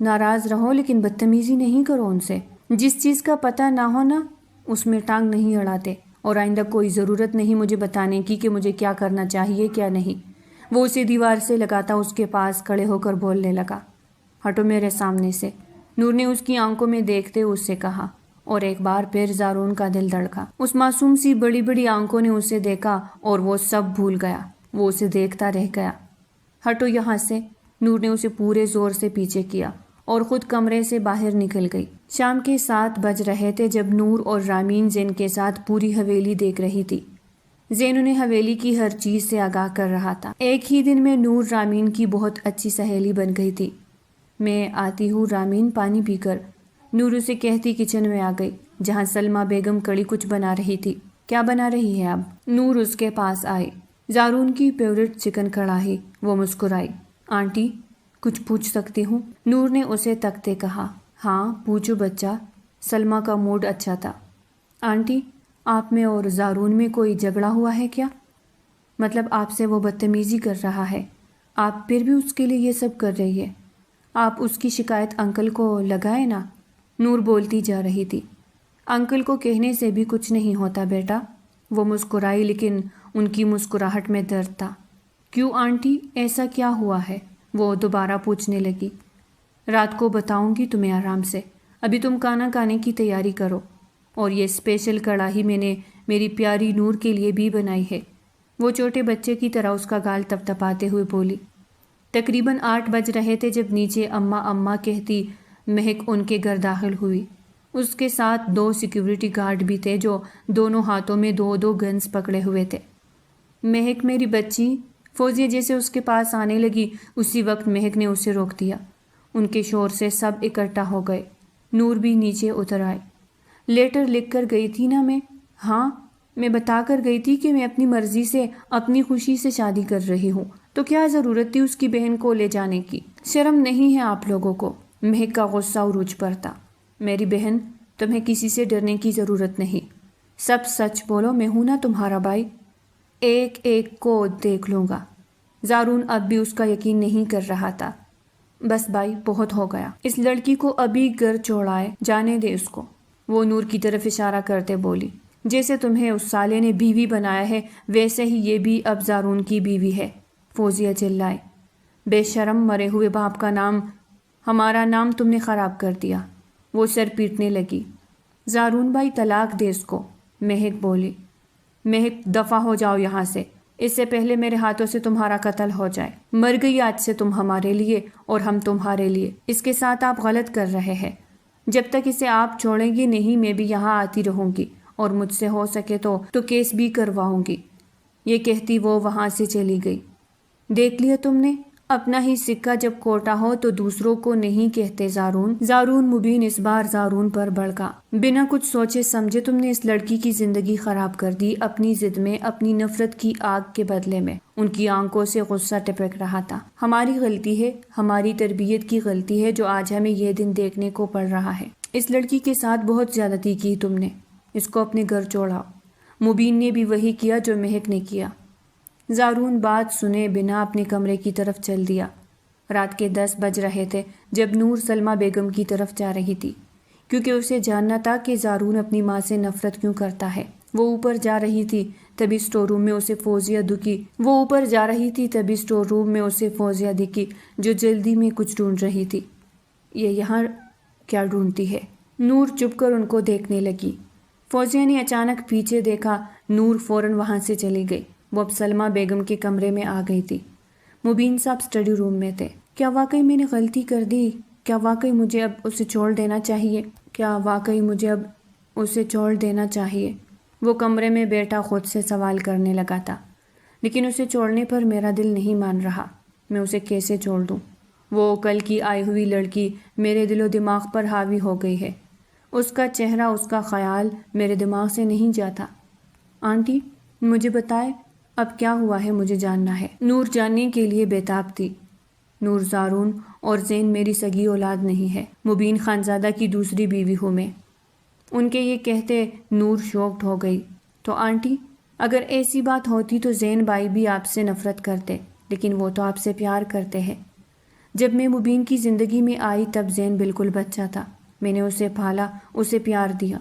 ناراض رہو لیکن بدتمیزی نہیں کرو ان سے۔ جس چیز کا پتہ نہ ہو نا، اس میں ٹانگ نہیں اڑاتے، اور آئندہ کوئی ضرورت نہیں مجھے بتانے کی کہ مجھے کیا کرنا چاہیے کیا نہیں۔ وہ اسے دیوار سے لگاتا اس کے پاس کھڑے ہو کر بولنے لگا۔ ہٹو میرے سامنے سے، نور نے اس کی آنکھوں میں دیکھتے اس سے کہا، اور ایک بار پھر زارون کا دل دھڑکا۔ اس معصوم سی بڑی بڑی آنکھوں نے اسے دیکھا اور وہ سب بھول گیا، وہ اسے دیکھتا رہ گیا۔ ہٹو یہاں سے، نور نے اسے پورے زور سے پیچھے کیا اور خود کمرے سے باہر نکل گئی۔ شام کے 7 بج رہے تھے جب نور اور رامین زین کے ساتھ پوری حویلی دیکھ رہی تھی۔ زین انہیں حویلی کی ہر چیز سے آگاہ کر رہا تھا۔ ایک ہی دن میں نور رامین کی بہت اچھی سہیلی بن گئی تھی۔ میں آتی ہوں رامین، پانی پی کر، نور اسے کہتی کچن میں آ گئی جہاں سلمہ بیگم کڑی کچھ بنا رہی تھی۔ کیا بنا رہی ہے اب؟ نور اس کے پاس آئی۔ زارون کی فیورٹ چکن کڑھائی۔ وہ مسکرائی۔ آنٹی، کچھ پوچھ سکتی ہوں؟ نور نے اسے تکتے کہا۔ ہاں پوچھو بچہ۔ سلمہ کا موڈ اچھا تھا۔ آنٹی، آپ میں اور زارون میں کوئی جھگڑا ہوا ہے کیا؟ مطلب آپ سے وہ بدتمیزی کر رہا ہے، آپ پھر بھی اس کے لیے یہ سب کر رہی ہے؟ آپ اس کی شکایت انکل کو لگائے نا؟ نور بولتی جا رہی تھی۔ انکل کو کہنے سے بھی کچھ نہیں ہوتا بیٹا۔ وہ مسکرائی لیکن ان کی مسکراہٹ میں درد تھا۔ کیوں آنٹی، ایسا کیا ہوا ہے؟ وہ دوبارہ پوچھنے لگی۔ رات کو بتاؤں گی تمہیں آرام سے، ابھی تم کھانا کھانے کی تیاری کرو، اور یہ اسپیشل کڑاہی میں نے میری پیاری نور کے لیے بھی بنائی ہے۔ وہ چھوٹے بچے کی طرح اس کا گال تپتپاتے ہوئے بولی۔ تقریباً 8 بج رہے تھے جب نیچے اماں اماں کہتی مہک ان کے گھر داخل ہوئی۔ اس کے ساتھ 2 سیکیورٹی گارڈ بھی تھے جو دونوں ہاتھوں میں 2 گنز پکڑے ہوئے تھے۔ مہک میری بچی، فوزیہ جیسے اس کے پاس آنے لگی اسی وقت مہک نے اسے روک دیا۔ ان کے شور سے سب اکٹھا ہو گئے۔ نور بھی نیچے اتر آئے۔ لیٹر لکھ کر گئی تھی نا میں؟ ہاں، میں بتا کر گئی تھی کہ میں اپنی مرضی سے اپنی خوشی سے شادی کر رہی ہوں، تو کیا ضرورت تھی اس کی بہن کو لے جانے کی؟ شرم نہیں ہے آپ لوگوں کو؟ مہک کا غصہ عروج پر تھا۔ میری بہن، تمہیں کسی سے ڈرنے کی ضرورت نہیں، سب سچ بولو، میں ہوں نا تمہارا بھائی، ایک ایک کو دیکھ لوں گا۔ زارون اب بھی اس کا یقین نہیں کر رہا تھا۔ بس بھائی، بہت ہو گیا، اس لڑکی کو ابھی گھر چھوڑائے جانے دے اس کو، وہ نور کی طرف اشارہ کرتے بولی۔ جیسے تمہیں اس سالے نے بیوی بنایا ہے ویسے ہی یہ بھی اب زارون کی بیوی ہے، فوزیہ چلائے۔ بے شرم، مرے ہوئے باپ کا نام، ہمارا نام تم نے خراب کر دیا۔ وہ سر پیٹنے لگی۔ زارون بھائی، طلاق دے اس کو، مہک بولی۔ مہک، دفع ہو جاؤ یہاں سے، اس سے پہلے میرے ہاتھوں سے تمہارا قتل ہو جائے۔ مر گئی آج سے تم ہمارے لیے اور ہم تمہارے لیے۔ اس کے ساتھ آپ غلط کر رہے ہیں۔ جب تک اسے آپ چھوڑیں گی نہیں میں بھی یہاں آتی رہوں گی، اور مجھ سے ہو سکے تو کیس بھی کرواؤں گی۔ یہ کہتی وہ وہاں سے چلی گئی۔ دیکھ لیا تم نے، اپنا ہی سکہ جب کوٹا ہو تو دوسروں کو نہیں کہتے زارون مبین اس بار زارون پر بھڑکا۔ بنا کچھ سوچے سمجھے تم نے اس لڑکی کی زندگی خراب کر دی اپنی ضد میں، اپنی نفرت کی آگ کے بدلے میں۔ ان کی آنکھوں سے غصہ ٹپک رہا تھا۔ ہماری غلطی ہے، ہماری تربیت کی غلطی ہے جو آج ہمیں یہ دن دیکھنے کو پڑ رہا ہے۔ اس لڑکی کے ساتھ بہت زیادتی کی تم نے، اس کو اپنے گھر چھوڑاؤ۔ مبین نے بھی وہی کیا جو مہک نے کیا۔ زارون بات سنے بنا اپنے کمرے کی طرف چل دیا۔ رات کے 10 بج رہے تھے جب نور سلمہ بیگم کی طرف جا رہی تھی، کیونکہ اسے جاننا تھا کہ زارون اپنی ماں سے نفرت کیوں کرتا ہے۔ وہ اوپر جا رہی تھی تبھی اسٹور روم میں اسے فوزیہ دکھی جو جلدی میں کچھ ڈھونڈ رہی تھی۔ یہ یہاں کیا ڈھونڈتی ہے؟ نور چپ کر ان کو دیکھنے لگی۔ فوزیہ نے اچانک پیچھے دیکھا، نور فوراً وہاں سے چلی گئی۔ وہ اب سلمہ بیگم کے کمرے میں آ گئی تھی۔ مبین صاحب اسٹڈی روم میں تھے۔ کیا واقعی میں نے غلطی کر دی؟ کیا واقعی مجھے اب اسے چھوڑ دینا چاہیے؟ وہ کمرے میں بیٹھا خود سے سوال کرنے لگا تھا۔ لیکن اسے چھوڑنے پر میرا دل نہیں مان رہا، میں اسے کیسے چھوڑ دوں؟ وہ کل کی آئی ہوئی لڑکی میرے دل و دماغ پر حاوی ہو گئی ہے۔ اس کا چہرہ، اس کا خیال میرے دماغ سے نہیں جاتا۔ آنٹی، مجھے بتائے اب کیا ہوا ہے، مجھے جاننا ہے۔ نور جاننے کے لیے بےتاب تھی۔ نور، زارون اور زین میری سگی اولاد نہیں ہے، مبین خانزادہ کی دوسری بیوی ہوں میں۔ ان کے یہ کہتے نور شوکڈ ہو گئی۔ تو آنٹی، اگر ایسی بات ہوتی تو زین بھائی بھی آپ سے نفرت کرتے، لیکن وہ تو آپ سے پیار کرتے ہیں۔ جب میں مبین کی زندگی میں آئی تب زین بالکل بچہ تھا، میں نے اسے پالا، اسے پیار دیا۔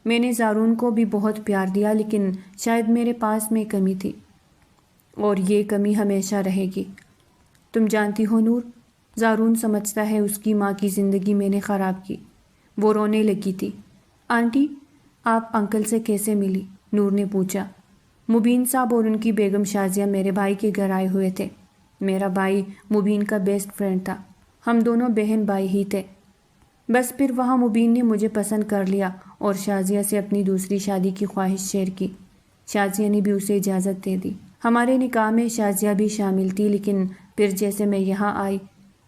میں نے زارون کو بھی بہت پیار دیا، لیکن شاید میرے پاس میں کمی تھی، اور یہ کمی ہمیشہ رہے گی۔ تم جانتی ہو نور، زارون سمجھتا ہے اس کی ماں کی زندگی میں نے خراب کی۔ وہ رونے لگی تھی۔ آنٹی، آپ انکل سے کیسے ملی؟ نور نے پوچھا۔ مبین صاحب اور ان کی بیگم شازیہ میرے بھائی کے گھر آئے ہوئے تھے۔ میرا بھائی مبین کا بیسٹ فرینڈ تھا، ہم دونوں بہن بھائی ہی تھے۔ بس پھر وہاں مبین نے مجھے پسند کر لیا اور شازیہ سے اپنی دوسری شادی کی خواہش شیئر کی۔ شازیہ نے بھی اسے اجازت دے دی۔ ہمارے نکاح میں شازیہ بھی شامل تھی، لیکن پھر جیسے میں یہاں آئی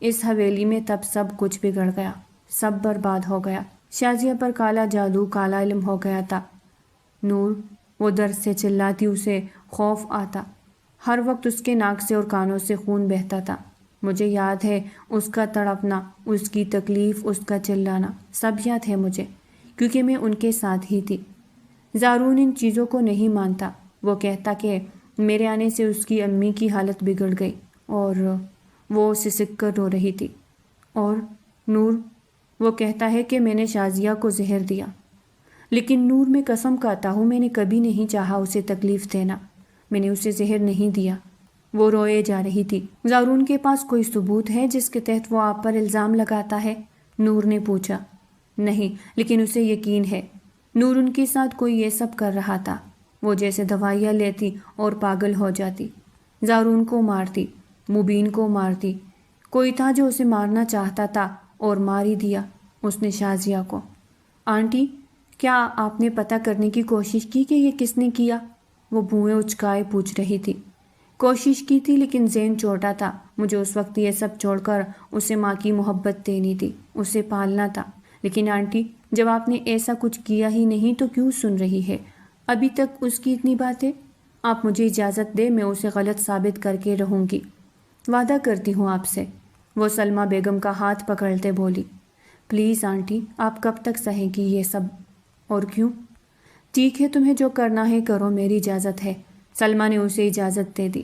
اس حویلی میں تب سب کچھ بگڑ گیا، سب برباد ہو گیا۔ شازیہ پر کالا جادو، کالا علم ہو گیا تھا۔ نور، وہ درد سے چلاتی، اسے خوف آتا، ہر وقت اس کے ناک سے اور کانوں سے خون بہتا تھا۔ مجھے یاد ہے اس کا تڑپنا، اس کی تکلیف، اس کا چلانا، سب یاد ہے مجھے، کیونکہ میں ان کے ساتھ ہی تھی۔ زارون ان چیزوں کو نہیں مانتا۔ وہ کہتا کہ میرے آنے سے اس کی امی کی حالت بگڑ گئی اور وہ سسک کر رو رہی تھی۔ اور نور، وہ کہتا ہے کہ میں نے شازیہ کو زہر دیا، لیکن نور میں قسم کھاتا ہوں میں نے کبھی نہیں چاہا اسے تکلیف دینا، میں نے اسے زہر نہیں دیا۔ وہ روئے جا رہی تھی۔ زارون کے پاس کوئی ثبوت ہے جس کے تحت وہ آپ پر الزام لگاتا ہے؟ نور نے پوچھا۔ نہیں، لیکن اسے یقین ہے۔ نور ان کے ساتھ کوئی یہ سب کر رہا تھا۔ وہ جیسے دوائیاں لیتی اور پاگل ہو جاتی۔ زارون کو مارتی، مبین کو مارتی، کوئی تھا جو اسے مارنا چاہتا تھا اور مار ہی دیا اس نے شازیہ کو۔ آنٹی، کیا آپ نے پتہ کرنے کی کوشش کی کہ یہ کس نے کیا؟ وہ بھوئیں اچکائے پوچھ رہی تھی۔ کوشش کی تھی، لیکن ذہن چھوٹا تھا۔ مجھے اس وقت یہ سب چھوڑ کر اسے ماں کی محبت دینی تھی، اسے پالنا تھا۔ لیکن آنٹی، جب آپ نے ایسا کچھ کیا ہی نہیں تو کیوں سن رہی ہے ابھی تک اس کی اتنی باتیں؟ آپ مجھے اجازت دے، میں اسے غلط ثابت کر کے رہوں گی، وعدہ کرتی ہوں آپ سے۔ وہ سلمہ بیگم کا ہاتھ پکڑتے بولی۔ پلیز آنٹی، آپ کب تک سہیں گی یہ سب؟ اور کیوں؟ ٹھیک ہے، تمہیں جو کرنا ہے کرو، میری اجازت ہے۔ سلمہ نے اسے اجازت دے دی۔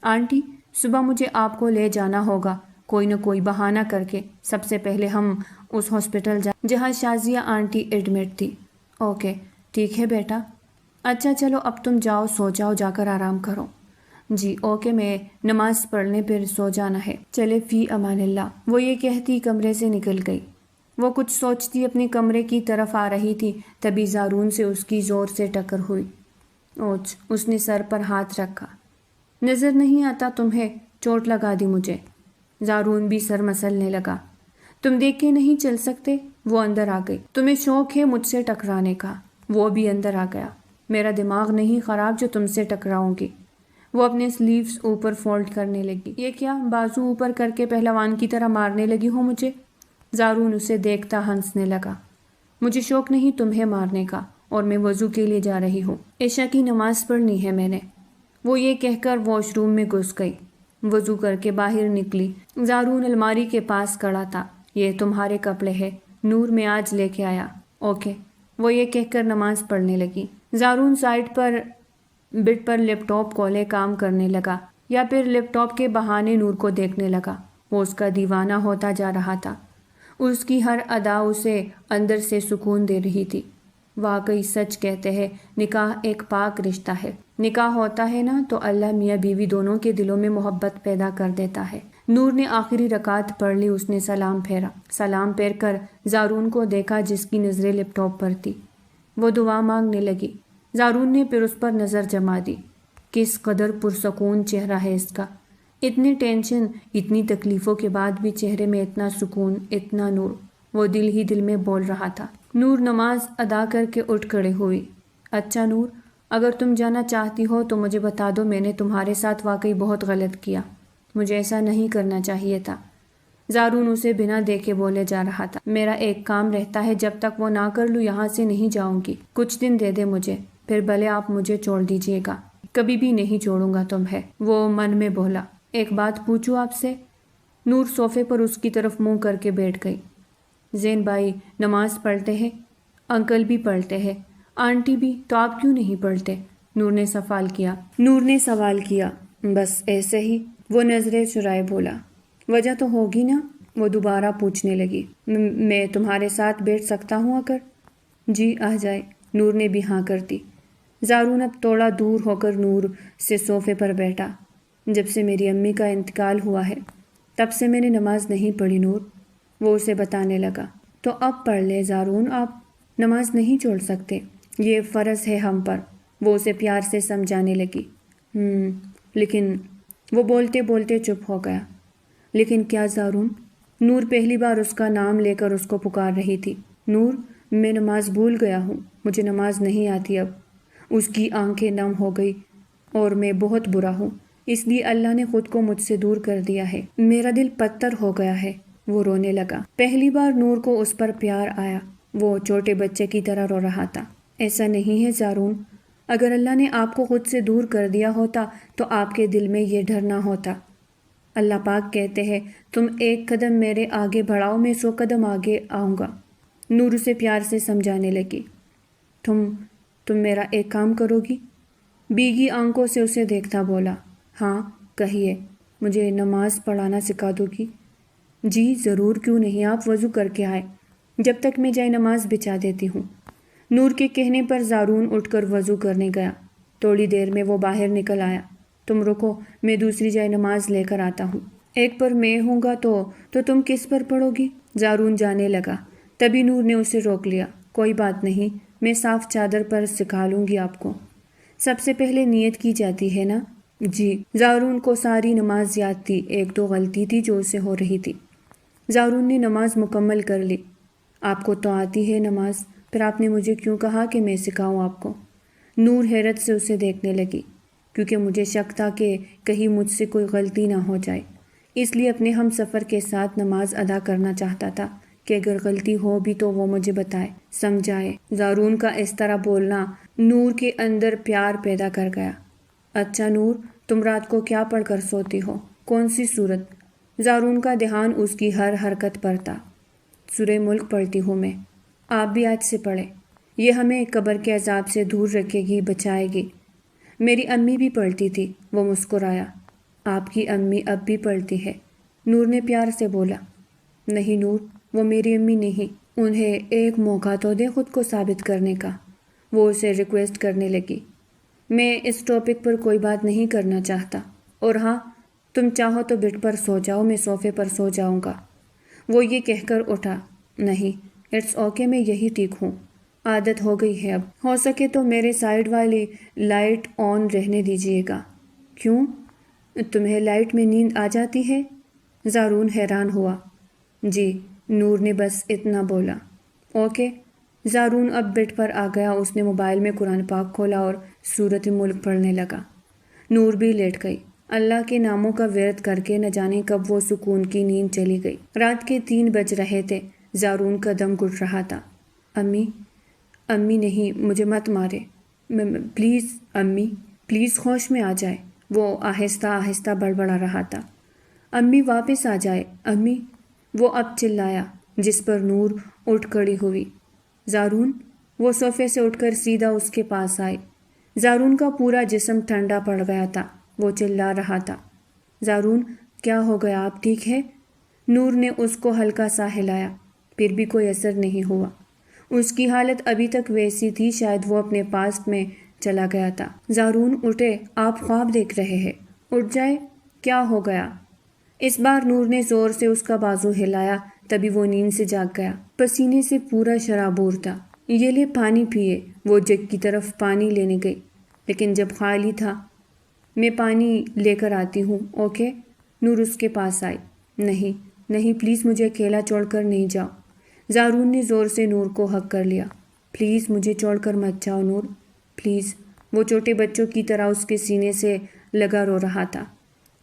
آنٹی، صبح مجھے آپ کو لے جانا ہوگا، کوئی نہ کوئی بہانہ کر کے۔ سب سے پہلے ہم اس ہاسپٹل جہاں شازیہ آنٹی ایڈمٹ تھی۔ اوکے، ٹھیک ہے بیٹا۔ اچھا چلو اب تم جاؤ، سو جاؤ، جا کر آرام کرو۔ جی اوکے، میں نماز پڑھنے پھر سو جانا ہے۔ چلے فی امان اللہ۔ وہ یہ کہتی کمرے سے نکل گئی۔ وہ کچھ سوچتی اپنے کمرے کی طرف آ رہی تھی، تبھی زارون سے اس کی زور سے ٹکر ہوئی۔ اوچ! اس نے سر پر ہاتھ رکھا۔ نظر نہیں آتا تمہیں؟ چوٹ لگا دی مجھے۔ زارون بھی سر مسلنے لگا۔ تم دیکھ کے نہیں چل سکتے؟ وہ اندر آ گئی۔ تمہیں شوق ہے مجھ سے ٹکرانے کا؟ وہ بھی اندر آ گیا۔ میرا دماغ نہیں خراب جو تم سے ٹکراؤں گی۔ وہ اپنے سلیوز اوپر فولڈ کرنے لگی۔ یہ کیا، بازو اوپر کر کے پہلوان کی طرح مارنے لگی ہو مجھے؟ زارون اسے دیکھتا ہنسنے لگا۔ مجھے شوق نہیں تمہیں مارنے کا، اور میں وضو کے لیے جا رہی ہوں، عشاء کی نماز پڑھنی ہے میں نے۔ وہ یہ کہہ کر واش روم میں گھس گئی۔ وضو کر کے باہر نکلی۔ زارون الماری کے پاس کھڑا تھا۔ یہ تمہارے کپڑے ہیں، نور میں آج لے کے آیا۔ اوکے، وہ یہ کہہ کر نماز پڑھنے لگی۔ زارون سائڈ پر بیڈ پر لیپ ٹاپ کھولے کام کرنے لگا، یا پھر لیپ ٹاپ کے بہانے نور کو دیکھنے لگا۔ وہ اس کا دیوانہ ہوتا جا رہا تھا۔ اس کی ہر ادا اسے اندر سے سکون دے رہی تھی۔ واقعی سچ کہتے ہیں، نکاح ایک پاک رشتہ ہے۔ نکاح ہوتا ہے نا تو اللہ میاں بیوی دونوں کے دلوں میں محبت پیدا کر دیتا ہے۔ نور نے آخری رکعت پڑھ لی۔ اس نے سلام پھیرا۔ سلام پھیر کر زارون کو دیکھا جس کی نظریں لیپ ٹاپ پر تھی۔ وہ دعا مانگنے لگی۔ زارون نے پھر اس پر نظر جما دی۔ کس قدر پرسکون چہرہ ہے اس کا، اتنی ٹینشن، اتنی تکلیفوں کے بعد بھی چہرے میں اتنا سکون، اتنا نور۔ وہ دل ہی دل میں بول رہا تھا۔ نور نماز ادا کر کے اٹھ کھڑی ہوئی۔ اچھا نور، اگر تم جانا چاہتی ہو تو مجھے بتا دو، میں نے تمہارے ساتھ واقعی بہت غلط کیا، مجھے ایسا نہیں کرنا چاہیے تھا۔ زارون اسے بنا دیکھے بولے جا رہا تھا۔ میرا ایک کام رہتا ہے، جب تک وہ نہ کر لوں یہاں سے نہیں جاؤں گی۔ کچھ دن دے دے مجھے، پھر بھلے آپ مجھے چھوڑ دیجیے گا۔ کبھی بھی نہیں چھوڑوں گا تمہیں، وہ من میں بولا۔ ایک بات پوچھوں آپ سے؟ نور صوفے پر اس کی طرف منہ کر کے بیٹھ گئی۔ زین بھائی نماز پڑھتے ہیں، انکل بھی پڑھتے ہیں، آنٹی بھی، تو آپ کیوں نہیں پڑھتے؟ نور نے سوال کیا۔ بس ایسے ہی، وہ نظریں چرائے بولا۔ وجہ تو ہوگی نا؟ وہ دوبارہ پوچھنے لگی۔ میں تمہارے ساتھ بیٹھ سکتا ہوں اگر؟ جی آ جائے، نور نے بھی ہاں کر دی۔ زارون اب تھوڑا دور ہو کر نور سے صوفے پر بیٹھا۔ جب سے میری امی کا انتقال ہوا ہے تب سے میں نے نماز نہیں پڑھی نور، وہ اسے بتانے لگا۔ تو اب پڑھ لے زارون، آپ نماز نہیں چھوڑ سکتے، یہ فرض ہے ہم پر، وہ اسے پیار سے سمجھانے لگی۔ لیکن وہ بولتے بولتے چپ ہو گیا۔ لیکن کیا زارون؟ نور پہلی بار اس کا نام لے کر اس کو پکار رہی تھی۔ نور، میں نماز بھول گیا ہوں، مجھے نماز نہیں آتی اب۔ اس کی آنکھیں نم ہو گئی۔ اور میں بہت برا ہوں، اس لیے اللہ نے خود کو مجھ سے دور کر دیا ہے، میرا دل پتھر ہو گیا ہے۔ وہ رونے لگا۔ پہلی بار نور کو اس پر پیار آیا۔ وہ چھوٹے بچے کی طرح رو رہا تھا۔ ایسا نہیں ہے زارون، اگر اللہ نے آپ کو خود سے دور کر دیا ہوتا تو آپ کے دل میں یہ ڈر نہ ہوتا۔ اللہ پاک کہتے ہیں، تم ایک قدم میرے آگے بڑھاؤ، میں 100 قدم آگے آؤں گا۔ نور اسے پیار سے سمجھانے لگی۔ تم میرا ایک کام کرو گی؟ بھیگی آنکھوں سے اسے دیکھتا بولا۔ ہاں کہیے، مجھے نماز پڑھانا سکھا دو گی؟ جی ضرور، کیوں نہیں، آپ وضو کر کے آئے، جب تک میں جائے نماز بچھا دیتی ہوں۔ نور کے کہنے پر زارون اٹھ کر وضو کرنے گیا۔ تھوڑی دیر میں وہ باہر نکل آیا۔ تم رکو، میں دوسری جائے نماز لے کر آتا ہوں۔ ایک پر میں ہوں گا تو تم کس پر پڑھو گی؟ زارون جانے لگا، تبھی نور نے اسے روک لیا۔ کوئی بات نہیں، میں صاف چادر پر سکھا لوں گی آپ کو۔ سب سے پہلے نیت کی جاتی ہے نا؟ جی۔ زارون کو ساری نماز یاد تھی، ایک دو غلطی تھی جو اسے ہو رہی تھی۔ زارون نے نماز مکمل کر لی۔ آپ کو تو آتی ہے نماز، پھر آپ نے مجھے کیوں کہا کہ میں سکھاؤں آپ کو؟ نور حیرت سے اسے دیکھنے لگی، کیونکہ مجھے شک تھا کہ کہیں مجھ سے کوئی غلطی نہ ہو جائے، اس لیے اپنے ہم سفر کے ساتھ نماز ادا کرنا چاہتا تھا کہ اگر غلطی ہو بھی تو وہ مجھے بتائے، سمجھائے۔ زارون کا اس طرح بولنا نور کے اندر پیار پیدا کر گیا۔ اچھا نور، تم رات کو کیا پڑھ کر سوتی ہو؟ کون سی سورت؟ زارون کا دھیان اس کی ہر حرکت پر تھا۔ سورہ ملک پڑھتی ہوں میں۔ آپ بھی آج سے پڑھیں، یہ ہمیں قبر کے عذاب سے دور رکھے گی، بچائے گی۔ میری امی بھی پڑھتی تھی، وہ مسکرایا۔ آپ کی امی اب بھی پڑھتی ہے؟ نور نے پیار سے بولا۔ نہیں نور، وہ میری امی نہیں، انہیں ایک موقع تو دے خود کو ثابت کرنے کا، وہ اسے ریکویسٹ کرنے لگی۔ میں اس ٹاپک پر کوئی بات نہیں کرنا چاہتا، اور ہاں تم چاہو تو بیڈ پر سو جاؤ، میں صوفے پر سو جاؤں گا۔ وہ یہ کہہ کر اٹھا۔ نہیں، اٹس اوکے، میں یہی ٹھیک ہوں، عادت ہو گئی ہے اب۔ ہو سکے تو میرے سائیڈ والی لائٹ آن رہنے دیجیے گا۔ کیوں؟ تمہیں لائٹ میں نیند آ جاتی ہے؟ زارون حیران ہوا۔ جی، نور نے بس اتنا بولا۔ اوکے۔ زارون اب بیڈ پر آ گیا، اس نے موبائل میں قرآن پاک کھولا اور سورۃ ملک پڑھنے لگا۔ نور بھی لیٹ گئی۔ اللہ کے ناموں کا ورد کر کے نہ جانے کب وہ سکون کی نیند چلی گئی۔ رات کے 3 بج رہے تھے۔ زارون کا دم گھٹ رہا تھا۔ امی، امی نہیں، مجھے مت مارے، پلیز امی، پلیز ہوش میں آ جائے، وہ آہستہ آہستہ بڑبڑا رہا تھا۔ امی واپس آ جائے، امی، وہ اب چلایا، جس پر نور اٹھ کھڑی ہوئی۔ زارون، وہ صوفے سے اٹھ کر سیدھا اس کے پاس آئی۔ زارون کا پورا جسم ٹھنڈا پڑ گیا تھا، وہ چلا رہا تھا۔ زارون، کیا ہو گیا، آپ ٹھیک ہے؟ نور نے اس کو ہلکا سا ہلایا، پھر بھی کوئی اثر نہیں ہوا۔ اس کی حالت ابھی تک ویسی تھی، شاید وہ اپنے پاسٹ میں چلا گیا تھا۔ زارون اٹھے، آپ خواب دیکھ رہے ہیں، اٹھ جائے، کیا ہو گیا؟ اس بار نور نے زور سے اس کا بازو ہلایا، تبھی وہ نیند سے جاگ گیا، پسینے سے پورا شرابور تھا۔ یہ لے پانی پیے، وہ جگ کی طرف پانی لینے گئی، لیکن جب خالی تھا۔ میں پانی لے کر آتی ہوں، اوکے؟ نور اس کے پاس آئی۔ نہیں نہیں، پلیز مجھے اکیلا چھوڑ کر نہیں جاؤ۔ زارون نے زور سے نور کو ہگ کر لیا۔ پلیز مجھے چھوڑ کر مت جاؤ نور، پلیز۔ وہ چھوٹے بچوں کی طرح اس کے سینے سے لگا رو رہا تھا۔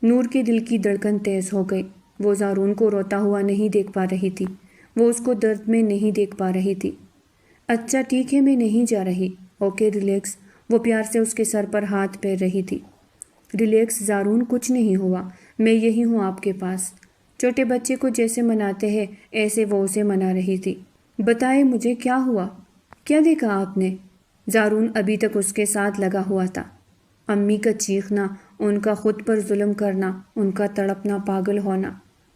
نور کے دل کی دھڑکن تیز ہو گئی۔ وہ زارون کو روتا ہوا نہیں دیکھ پا رہی تھی، وہ اس کو درد میں نہیں دیکھ پا رہی تھی۔ اچھا ٹھیک ہے، میں نہیں جا رہی، اوکے ریلیکس۔ وہ پیار سے اس کے سر پر ہاتھ پھیر رہی تھی۔ ریلیکس زارون، کچھ نہیں ہوا، میں یہی ہوں آپ کے پاس۔ چھوٹے بچے کو جیسے مناتے ہیں ایسے وہ اسے منا رہی تھی۔ بتائے مجھے کیا ہوا، کیا دیکھا آپ نے؟ زارون ابھی تک اس کے ساتھ لگا ہوا تھا۔ امی کا چیخنا، ان کا خود پر ظلم کرنا، ان کا تڑپنا، پاگل ہونا،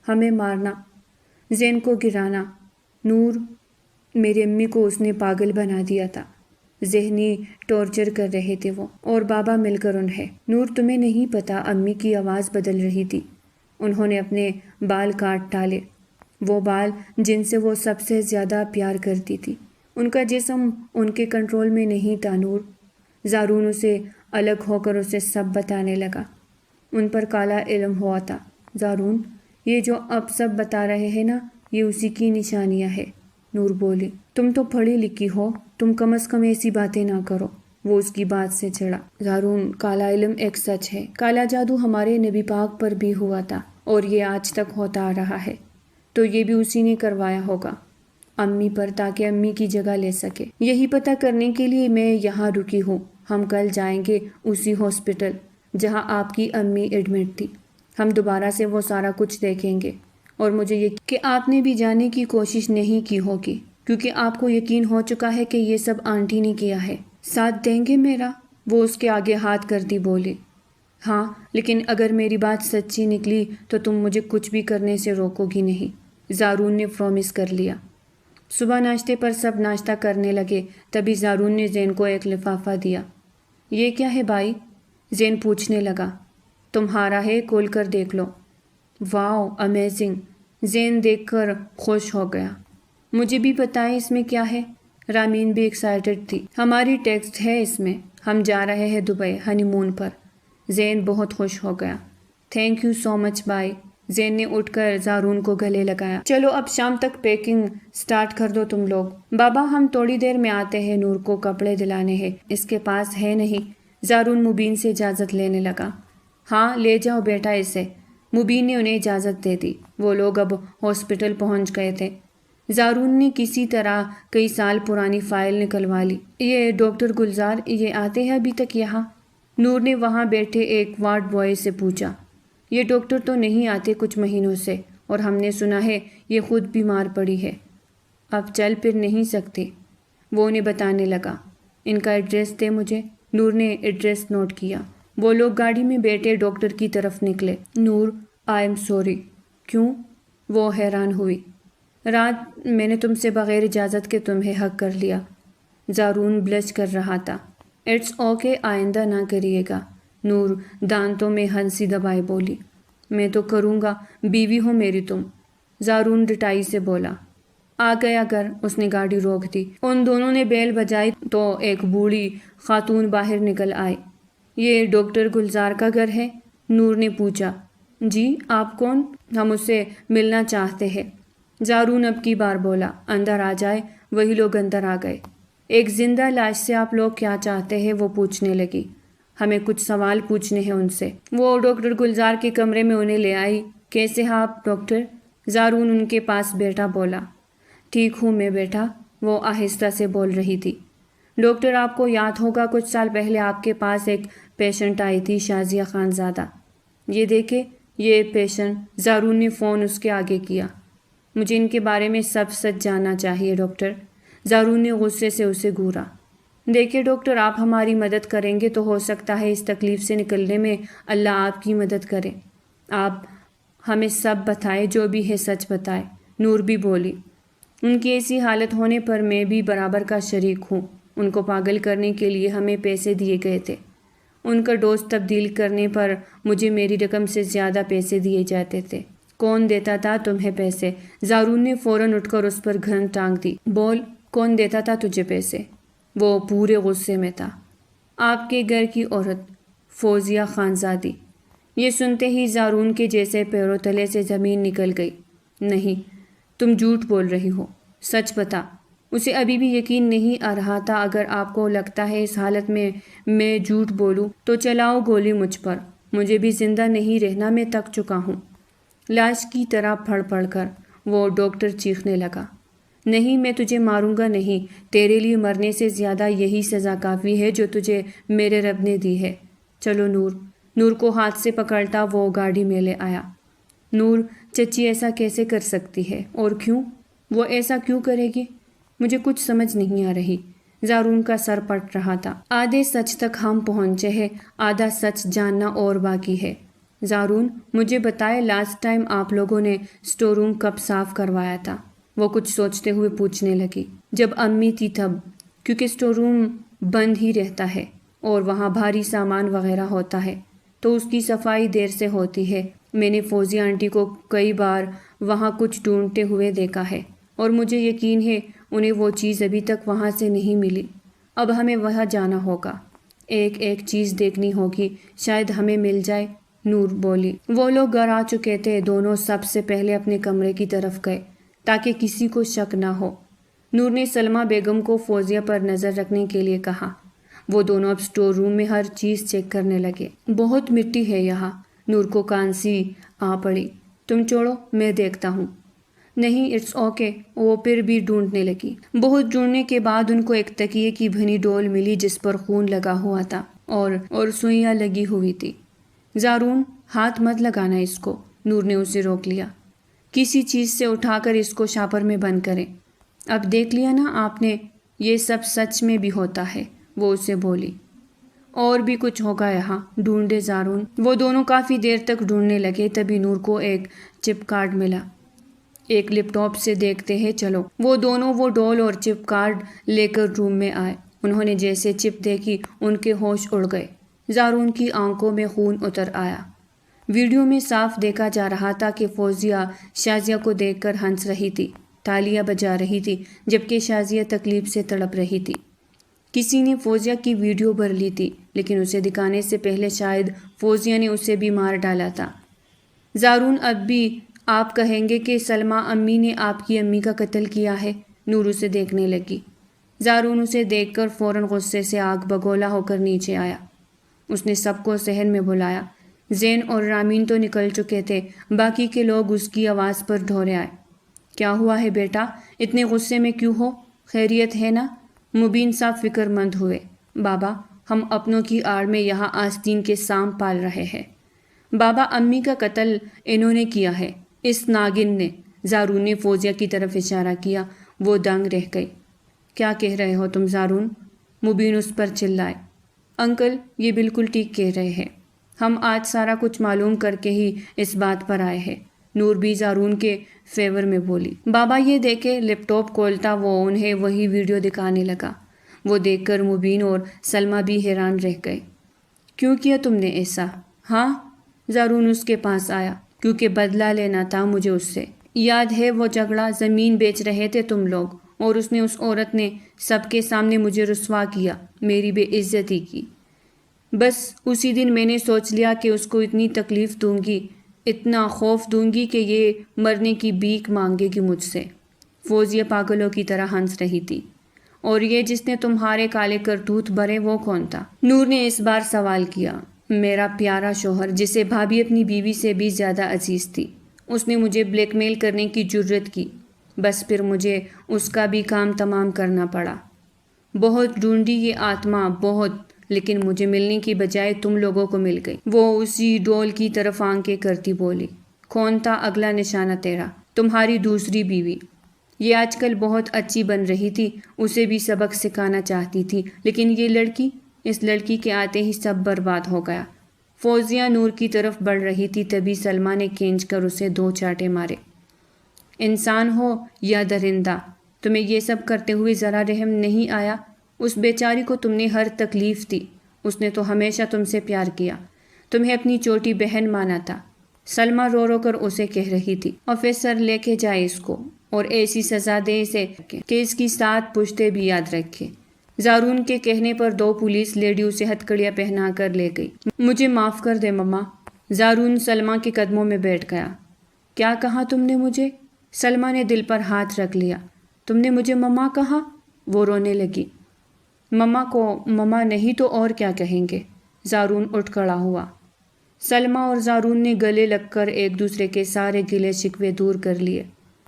ہمیں مارنا، زین کو گرانا۔ نور، میری امی کو اس نے پاگل بنا دیا تھا، ذہنی ٹارچر کر رہے تھے وہ اور بابا مل کر انہیں۔ نور، تمہیں نہیں پتا، امی کی آواز بدل رہی تھی، انہوں نے اپنے بال کاٹ ڈالے، وہ بال جن سے وہ سب سے زیادہ پیار کرتی تھی۔ ان کا جسم ان کے کنٹرول میں نہیں تھا نور۔ زارون اسے الگ ہو کر اسے سب بتانے لگا۔ ان پر کالا علم ہوا تھا۔ زارون، یہ جو اب سب بتا رہے ہیں نا، یہ اسی کی نشانیاں ہے۔ نور بولی، تم تو پڑھی لکھی ہو، تم کم از کم ایسی باتیں نہ کرو۔ وہ اس کی بات سے چڑھا۔ زارون، کالا علم ایک سچ ہے، کالا جادو ہمارے نبی پاک پر بھی ہوا تھا اور یہ آج تک ہوتا آ رہا ہے، تو یہ بھی اسی نے کروایا ہوگا امی پر، تاکہ امی کی جگہ لے سکے۔ یہی پتہ کرنے کے لیے میں یہاں رکی ہوں۔ ہم کل جائیں گے اسی ہاسپٹل جہاں آپ کی امی ایڈمٹ تھی، ہم دوبارہ سے وہ سارا کچھ دیکھیں گے، اور مجھے یہ کہ آپ نے بھی جانے کی کوشش نہیں کی ہوگی، کیونکہ آپ کو یقین ہو چکا ہے کہ یہ سب آنٹی نے کیا ہے۔ ساتھ دیں گے میرا؟ وہ اس کے آگے ہاتھ کر دی بولی۔ ہاں، لیکن اگر میری بات سچی نکلی تو تم مجھے کچھ بھی کرنے سے روکو گی نہیں، زارون نے پرومس کر لیا۔ صبح ناشتے پر سب ناشتہ کرنے لگے، تبھی زارون نے زین کو ایک لفافہ دیا۔ یہ کیا ہے بھائی؟ زین پوچھنے لگا۔ تمہارا ہے، کھول کر دیکھ لو۔ واو، امیزنگ! زین دیکھ کر خوش ہو گیا۔ مجھے بھی بتائیں اس میں کیا ہے؟ رامین بھی ایکسائٹڈ تھی۔ ہماری ٹیکسٹ ہے اس میں، ہم جا رہے ہیں دبئی ہنی مون پر۔ زین بہت خوش ہو گیا۔ تھینک یو سو مچ بھائی۔ زین نے اٹھ کر زارون کو گلے لگایا۔ چلو اب شام تک پیکنگ سٹارٹ کر دو تم لوگ۔ بابا ہم تھوڑی دیر میں آتے ہیں، نور کو کپڑے دلانے ہیں، اس کے پاس ہے نہیں۔ زارون مبین سے اجازت لینے لگا۔ ہاں لے جاؤ بیٹا اسے۔ مبین نے انہیں اجازت دے دی۔ وہ لوگ اب ہاسپٹل پہنچ گئے تھے۔ زارون نے کسی طرح کئی سال پرانی فائل نکلوا لی۔ یہ ڈاکٹر گلزار یہ آتے ہیں ابھی تک یہاں؟ نور نے وہاں بیٹھے ایک وارڈ بوائے سے پوچھا۔ یہ ڈاکٹر تو نہیں آتے کچھ مہینوں سے، اور ہم نے سنا ہے یہ خود بیمار پڑی ہے، اب چل پھر نہیں سکتی۔ وہ انہیں بتانے لگا۔ ان کا ایڈریس دے مجھے۔ نور نے ایڈریس نوٹ کیا۔ وہ لوگ گاڑی میں بیٹھے ڈاکٹر کی طرف نکلے۔ نور، آئی ایم سوری۔ کیوں؟ وہ حیران ہوئی۔ رات میں نے تم سے بغیر اجازت کے تمہیں حق کر لیا۔ زارون بلش کر رہا تھا۔ اٹس اوکے، آئندہ نہ کریے گا۔ نور دانتوں میں ہنسی دبائے بولی۔ میں تو کروں گا، بیوی ہو میری تم۔ زارون رٹائی سے بولا۔ آ گیا گھر، اس نے گاڑی روک دی۔ ان دونوں نے بیل بجائی تو ایک بوڑھی خاتون باہر نکل آئی۔ یہ ڈاکٹر گلزار کا گھر ہے؟ نور نے پوچھا۔ جی، آپ کون؟ ہم اس سے ملنا چاہتے ہیں۔ زارون اب کی بار بولا۔ اندر آ جائے۔ وہی لوگ اندر آ گئے۔ ایک زندہ لاش سے آپ لوگ کیا چاہتے ہیں؟ وہ پوچھنے لگی۔ ہمیں کچھ سوال پوچھنے ہیں ان سے۔ وہ ڈاکٹر گلزار کے کمرے میں انہیں لے آئی۔ کیسے ہیں آپ ڈاکٹر؟ زارون ان کے پاس بیٹھا بولا۔ ٹھیک ہوں میں بیٹا، وہ آہستہ سے بول رہی تھی۔ ڈاکٹر آپ کو یاد ہوگا کچھ سال پہلے آپ کے پاس ایک پیشنٹ آئی تھی، شازیہ خان زادہ۔ یہ دیکھے یہ پیشنٹ۔ زارون نے فون اس کے آگے کیا۔ مجھے ان کے بارے میں سب سچ جاننا چاہیے ڈاکٹر۔ زارون نے غصے سے اسے گھورا۔ دیکھیے ڈاکٹر، آپ ہماری مدد کریں گے تو ہو سکتا ہے اس تکلیف سے نکلنے میں اللہ آپ کی مدد کرے۔ آپ ہمیں سب بتائے، جو بھی ہے سچ بتائے۔ نور بھی بولی۔ ان کی ایسی حالت ہونے پر میں بھی برابر کا شریک ہوں۔ ان کو پاگل کرنے کے لیے ہمیں پیسے دیے گئے تھے۔ ان کا ڈوز تبدیل کرنے پر مجھے میری رقم سے زیادہ پیسے دیے جاتے تھے۔ کون دیتا تھا تمہیں پیسے؟ زارون نے فوراً اٹھ کر اس پر گھن ٹانگ دی۔ بول، کون دیتا تھا تجھے پیسے؟ وہ پورے غصے میں تھا۔ آپ کے گھر کی عورت، فوزیہ خانزادی۔ یہ سنتے ہی زارون کے جیسے پیروں تلے سے زمین نکل گئی۔ نہیں، تم جھوٹ بول رہی ہو، سچ بتا۔ اسے ابھی بھی یقین نہیں آ رہا تھا۔ اگر آپ کو لگتا ہے اس حالت میں جھوٹ بولوں تو چلاؤ گولی مجھ پر، مجھے بھی زندہ نہیں رہنا، میں تک چکا ہوں۔ لاش کی طرح پھڑ پھڑ کر وہ ڈاکٹر چیخنے لگا۔ نہیں، میں تجھے ماروں گا نہیں، تیرے لیے مرنے سے زیادہ یہی سزا کافی ہے جو تجھے میرے رب نے دی ہے۔ چلو نور۔ نور کو ہاتھ سے پکڑتا وہ گاڑی میں لے آیا۔ نور، چچی ایسا کیسے کر سکتی ہے؟ اور کیوں؟ وہ ایسا کیوں کرے گی؟ مجھے کچھ سمجھ نہیں آ رہی۔ زارون کا سر پٹ رہا تھا۔ آدھے سچ تک ہم پہنچے ہیں، آدھا سچ جاننا اور باقی ہے۔ زارون، مجھے بتائے لاسٹ ٹائم آپ لوگوں نے اسٹور روم کب صاف کروایا تھا؟ وہ کچھ سوچتے ہوئے پوچھنے لگی۔ جب امی تھی تب، کیونکہ اسٹور روم بند ہی رہتا ہے اور وہاں بھاری سامان وغیرہ ہوتا ہے تو اس کی صفائی دیر سے ہوتی ہے۔ میں نے فوزیہ آنٹی کو کئی بار وہاں کچھ ڈھونڈتے ہوئے دیکھا ہے اور مجھے یقین ہے انہیں وہ چیز ابھی تک وہاں سے نہیں ملی۔ اب ہمیں وہاں جانا ہوگا، ایک ایک چیز دیکھنی ہوگی، شاید ہمیں مل جائے۔ نور بولی۔ وہ لوگ گھر آ چکے تھے۔ دونوں سب سے پہلے اپنے کمرے کی طرف گئے تاکہ کسی کو شک نہ ہو۔ نور نے سلمہ بیگم کو فوزیہ پر نظر رکھنے کے لیے کہا۔ وہ دونوں اب اسٹور روم میں ہر چیز چیک کرنے لگے۔ بہت مٹی ہے یہاں۔ نور کو کانسی آ پڑی۔ تم چھوڑو، میں دیکھتا ہوں۔ نہیں، اٹس اوکے۔ وہ پھر بھی ڈھونڈنے لگی۔ بہت ڈھونڈنے کے بعد ان کو ایک تکیے کی بھنی ڈول ملی جس پر خون لگا ہوا تھا اور سوئیاں لگی ہوئی تھی۔ زارون، ہاتھ مت لگانا اس کو، نور نے اسے روک لیا۔ کسی چیز سے اٹھا کر اس کو شاپر میں بند کریں۔ اب دیکھ لیا نا آپ نے، یہ سب سچ میں بھی ہوتا ہے۔ وہ اس سے بولی۔ اور بھی کچھ ہوگا یہاں، ڈھونڈے زارون۔ وہ دونوں کافی دیر تک ڈھونڈنے لگے، تبھی نور کو ایک چپ کارڈ ملا۔ ایک لیپ ٹاپ سے دیکھتے ہیں چلو۔ وہ دونوں وہ ڈول اور چپ کارڈ لے کر روم میں آئے۔ انہوں نے جیسے چپ دیکھی ان کے ہوش اڑ گئے۔ زارون کی آنکھوں میں خون اتر آیا۔ ویڈیو میں صاف دیکھا جا رہا تھا کہ فوزیہ شازیہ کو دیکھ کر ہنس رہی تھی، تالیاں بجا رہی تھی، جبکہ شازیہ تکلیف سے تڑپ رہی تھی۔ کسی نے فوزیہ کی ویڈیو بھر لی تھی، لیکن اسے دکھانے سے پہلے شاید فوزیہ نے اسے بھی مار ڈالا تھا۔ زارون اب بھی آپ کہیں گے کہ سلمہ امی نے آپ کی امی کا قتل کیا ہے؟ نور اسے دیکھنے لگی۔ زارون اسے دیکھ کر فوراً غصے سے آگ بگولا ہو کر نیچے آیا۔ اس نے سب کو صحن میں بلایا۔ زین اور رامین تو نکل چکے تھے، باقی کے لوگ اس کی آواز پر دھوڑے آئے۔ کیا ہوا ہے بیٹا؟ اتنے غصے میں کیوں ہو؟ خیریت ہے نا؟ مبین صاحب فکر مند ہوئے۔ بابا، ہم اپنوں کی آڑ میں یہاں آستین کے سانپ پال رہے ہیں۔ بابا، امی کا قتل انہوں نے کیا ہے، اس ناگن نے۔ زارون نے فوزیہ کی طرف اشارہ کیا۔ وہ دنگ رہ گئی۔ کیا کہہ رہے ہو تم زارون؟ مبین اس پر چلائے۔ انکل، یہ بالکل ٹھیک کہہ رہے ہیں، ہم آج سارا کچھ معلوم کر کے ہی اس بات پر آئے ہیں۔ نور بھی زارون کے فیور میں بولی۔ بابا یہ دیکھے، لیپ ٹاپ کھولتا وہ انہیں وہی ویڈیو دکھانے لگا۔ وہ دیکھ کر مبین اور سلمہ بھی حیران رہ گئے۔ کیوں کیا تم نے ایسا؟ ہاں؟ زارون اس کے پاس آیا۔ کیونکہ بدلہ لینا تھا مجھے اس سے۔ یاد ہے وہ جھگڑا؟ زمین بیچ رہے تھے تم لوگ، اور اس عورت نے سب کے سامنے مجھے رسوا کیا، میری بے عزتی کی۔ بس اسی دن میں نے سوچ لیا کہ اس کو اتنی تکلیف دوں گی، اتنا خوف دوں گی کہ یہ مرنے کی بھیک مانگے گی مجھ سے۔ فوزیہ پاگلوں کی طرح ہنس رہی تھی۔ اور یہ جس نے تمہارے کالے کرتوت بھرے وہ کون تھا؟ نور نے اس بار سوال کیا۔ میرا پیارا شوہر، جسے بھابھی اپنی بیوی سے بھی زیادہ عزیز تھی۔ اس نے مجھے بلیک میل کرنے کی جرت کی، بس پھر مجھے اس کا بھی کام تمام کرنا پڑا۔ بہت ڈھونڈی یہ آتما، بہت، لیکن مجھے ملنے کی بجائے تم لوگوں کو مل گئی۔ وہ اسی ڈول کی طرف آنکھیں کرتی بولی۔ کون تھا اگلا نشانہ تیرا؟ تمہاری دوسری بیوی۔ یہ آج کل بہت اچھی بن رہی تھی، اسے بھی سبق سکھانا چاہتی تھی، لیکن یہ لڑکی، اس لڑکی کے آتے ہی سب برباد ہو گیا۔ فوزیہ نور کی طرف بڑھ رہی تھی، تبھی سلمہ نے کھینچ کر اسے 2 چاٹے مارے۔ انسان ہو یا درندہ، تمہیں یہ سب کرتے ہوئے ذرا رحم نہیں آیا؟ اس بیچاری کو تم نے ہر تکلیف دی، اس نے تو ہمیشہ تم سے پیار کیا، تمہیں اپنی چھوٹی بہن مانا تھا۔ سلمہ رو رو کر اسے کہہ رہی تھی۔ آفیسر لے کے جائے اس کو، اور ایسی سزا دے اسے کہ اس کی 7 پشتیں بھی یاد رکھے۔ زارون کے کہنے پر 2 پولیس لیڈی اسے ہتھکڑیاں پہنا کر لے گئی۔ مجھے معاف کر دے مما۔ زارون سلمہ کے قدموں میں بیٹھ گیا۔ کیا کہا تم نے مجھے؟ سلمہ نے دل پر ہاتھ رکھ لیا۔ تم نے مجھے مما کہا؟ وہ رونے لگی۔ مما کو مما نہیں تو اور کیا کہیں گے؟ زارون اٹھ کھڑا ہوا۔ سلمہ اور زارون نے گلے لگ کر ایک دوسرے کے سارے گلے شکوے دور کر لیے۔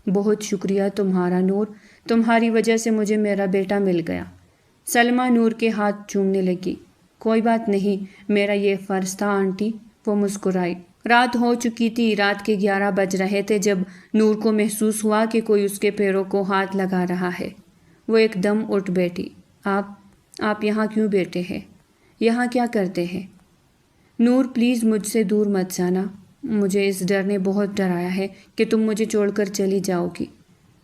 بہت شکریہ تمہارا نور، تمہاری وجہ سے مجھے میرا بیٹا مل گیا۔ سلمہ نور کے ہاتھ چومنے لگی۔ کوئی بات نہیں، میرا یہ فرض تھا آنٹی، وہ مسکرائی۔ رات ہو چکی تھی، رات کے 11 بج رہے تھے جب نور کو محسوس ہوا کہ کوئی اس کے پیروں کو ہاتھ لگا رہا ہے۔ وہ ایک دم اٹھ بیٹھی۔ آپ یہاں کیوں بیٹھے ہیں؟ یہاں کیا کرتے ہیں؟ نور پلیز مجھ سے دور مت جانا، مجھے اس ڈر نے بہت ڈرایا ہے کہ تم مجھے چھوڑ کر چلی جاؤ گی۔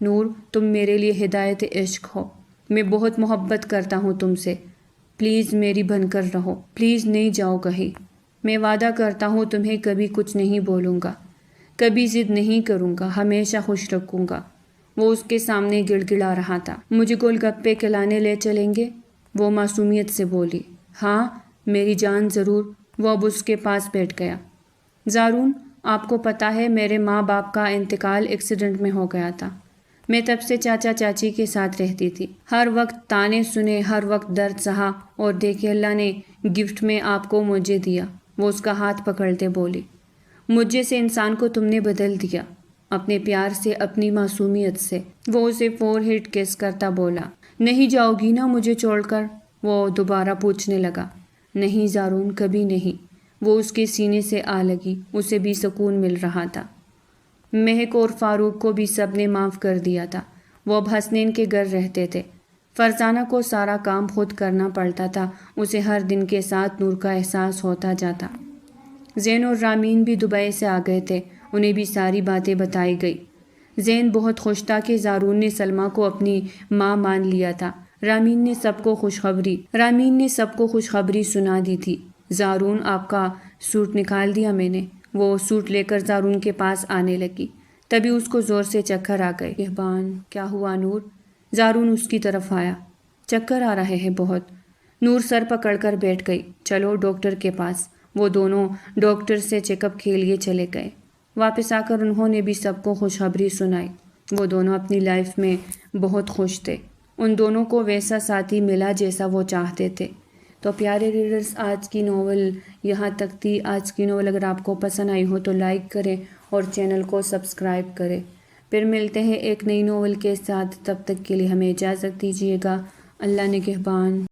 نور، تم میرے لیے ہدایت عشق ہو، میں بہت محبت کرتا ہوں تم سے، پلیز میری بن کر رہو، پلیز نہیں جاؤ کہیں۔ میں وعدہ کرتا ہوں تمہیں کبھی کچھ نہیں بولوں گا، کبھی ضد نہیں کروں گا، ہمیشہ خوش رکھوں گا۔ وہ اس کے سامنے گڑ گڑا رہا تھا۔ مجھے گول گپے کھلانے لے چلیں گے؟ وہ معصومیت سے بولی۔ ہاں میری جان ضرور۔ وہ اب اس کے پاس بیٹھ گیا۔ زارون، آپ کو پتہ ہے میرے ماں باپ کا انتقال ایکسیڈنٹ میں ہو گیا تھا۔ میں تب سے چاچا چاچی کے ساتھ رہتی تھی، ہر وقت تانے سنے، ہر وقت درد سہا، اور دیکھے اللہ نے گفٹ میں آپ کو مجھے دیا۔ وہ اس کا ہاتھ پکڑتے بولی۔ مجھ جیسے انسان کو تم نے بدل دیا، اپنے پیار سے، اپنی معصومیت سے۔ وہ اسے فور ہیڈ کس کرتا بولا۔ نہیں جاؤ گی نا مجھے چھوڑ کر؟ وہ دوبارہ پوچھنے لگا۔ نہیں زارون، کبھی نہیں۔ وہ اس کے سینے سے آ لگی، اسے بھی سکون مل رہا تھا۔ مہک اور فاروق کو بھی سب نے معاف کر دیا تھا، وہ اب حسنین کے گھر رہتے تھے۔ فرزانہ کو سارا کام خود کرنا پڑتا تھا، اسے ہر دن کے ساتھ نور کا احساس ہوتا جاتا۔ زین اور رامین بھی دبئی سے آ گئے تھے، انہیں بھی ساری باتیں بتائی گئی۔ زین بہت خوش تھا کہ زارون نے سلمیٰ کو اپنی ماں مان لیا تھا۔ رامین نے سب کو خوشخبری سنا دی تھی۔ زارون، آپ کا سوٹ نکال دیا میں نے۔ وہ سوٹ لے کر زارون کے پاس آنے لگی، تبھی اس کو زور سے چکر آ گئے۔ نگہبان، کیا ہوا نور؟ زارون اس کی طرف آیا۔ چکر آ رہے ہیں بہت۔ نور سر پکڑ کر بیٹھ گئی۔ چلو ڈاکٹر کے پاس۔ وہ دونوں ڈاکٹر سے چیک اپ کے لیے چلے گئے۔ واپس آ کر انہوں نے بھی سب کو خوشخبری سنائی۔ وہ دونوں اپنی لائف میں بہت خوش تھے۔ ان دونوں کو ویسا ساتھی ملا جیسا وہ چاہتے تھے۔ تو پیارے ریڈرز، آج کی ناول یہاں تک تھی۔ آج کی ناول اگر آپ کو پسند آئی ہو تو لائک کریں اور چینل کو سبسکرائب کریں۔ پھر ملتے ہیں ایک نئی ناول کے ساتھ، تب تک کے لیے ہمیں اجازت دیجیے گا۔ اللہ نگہبان۔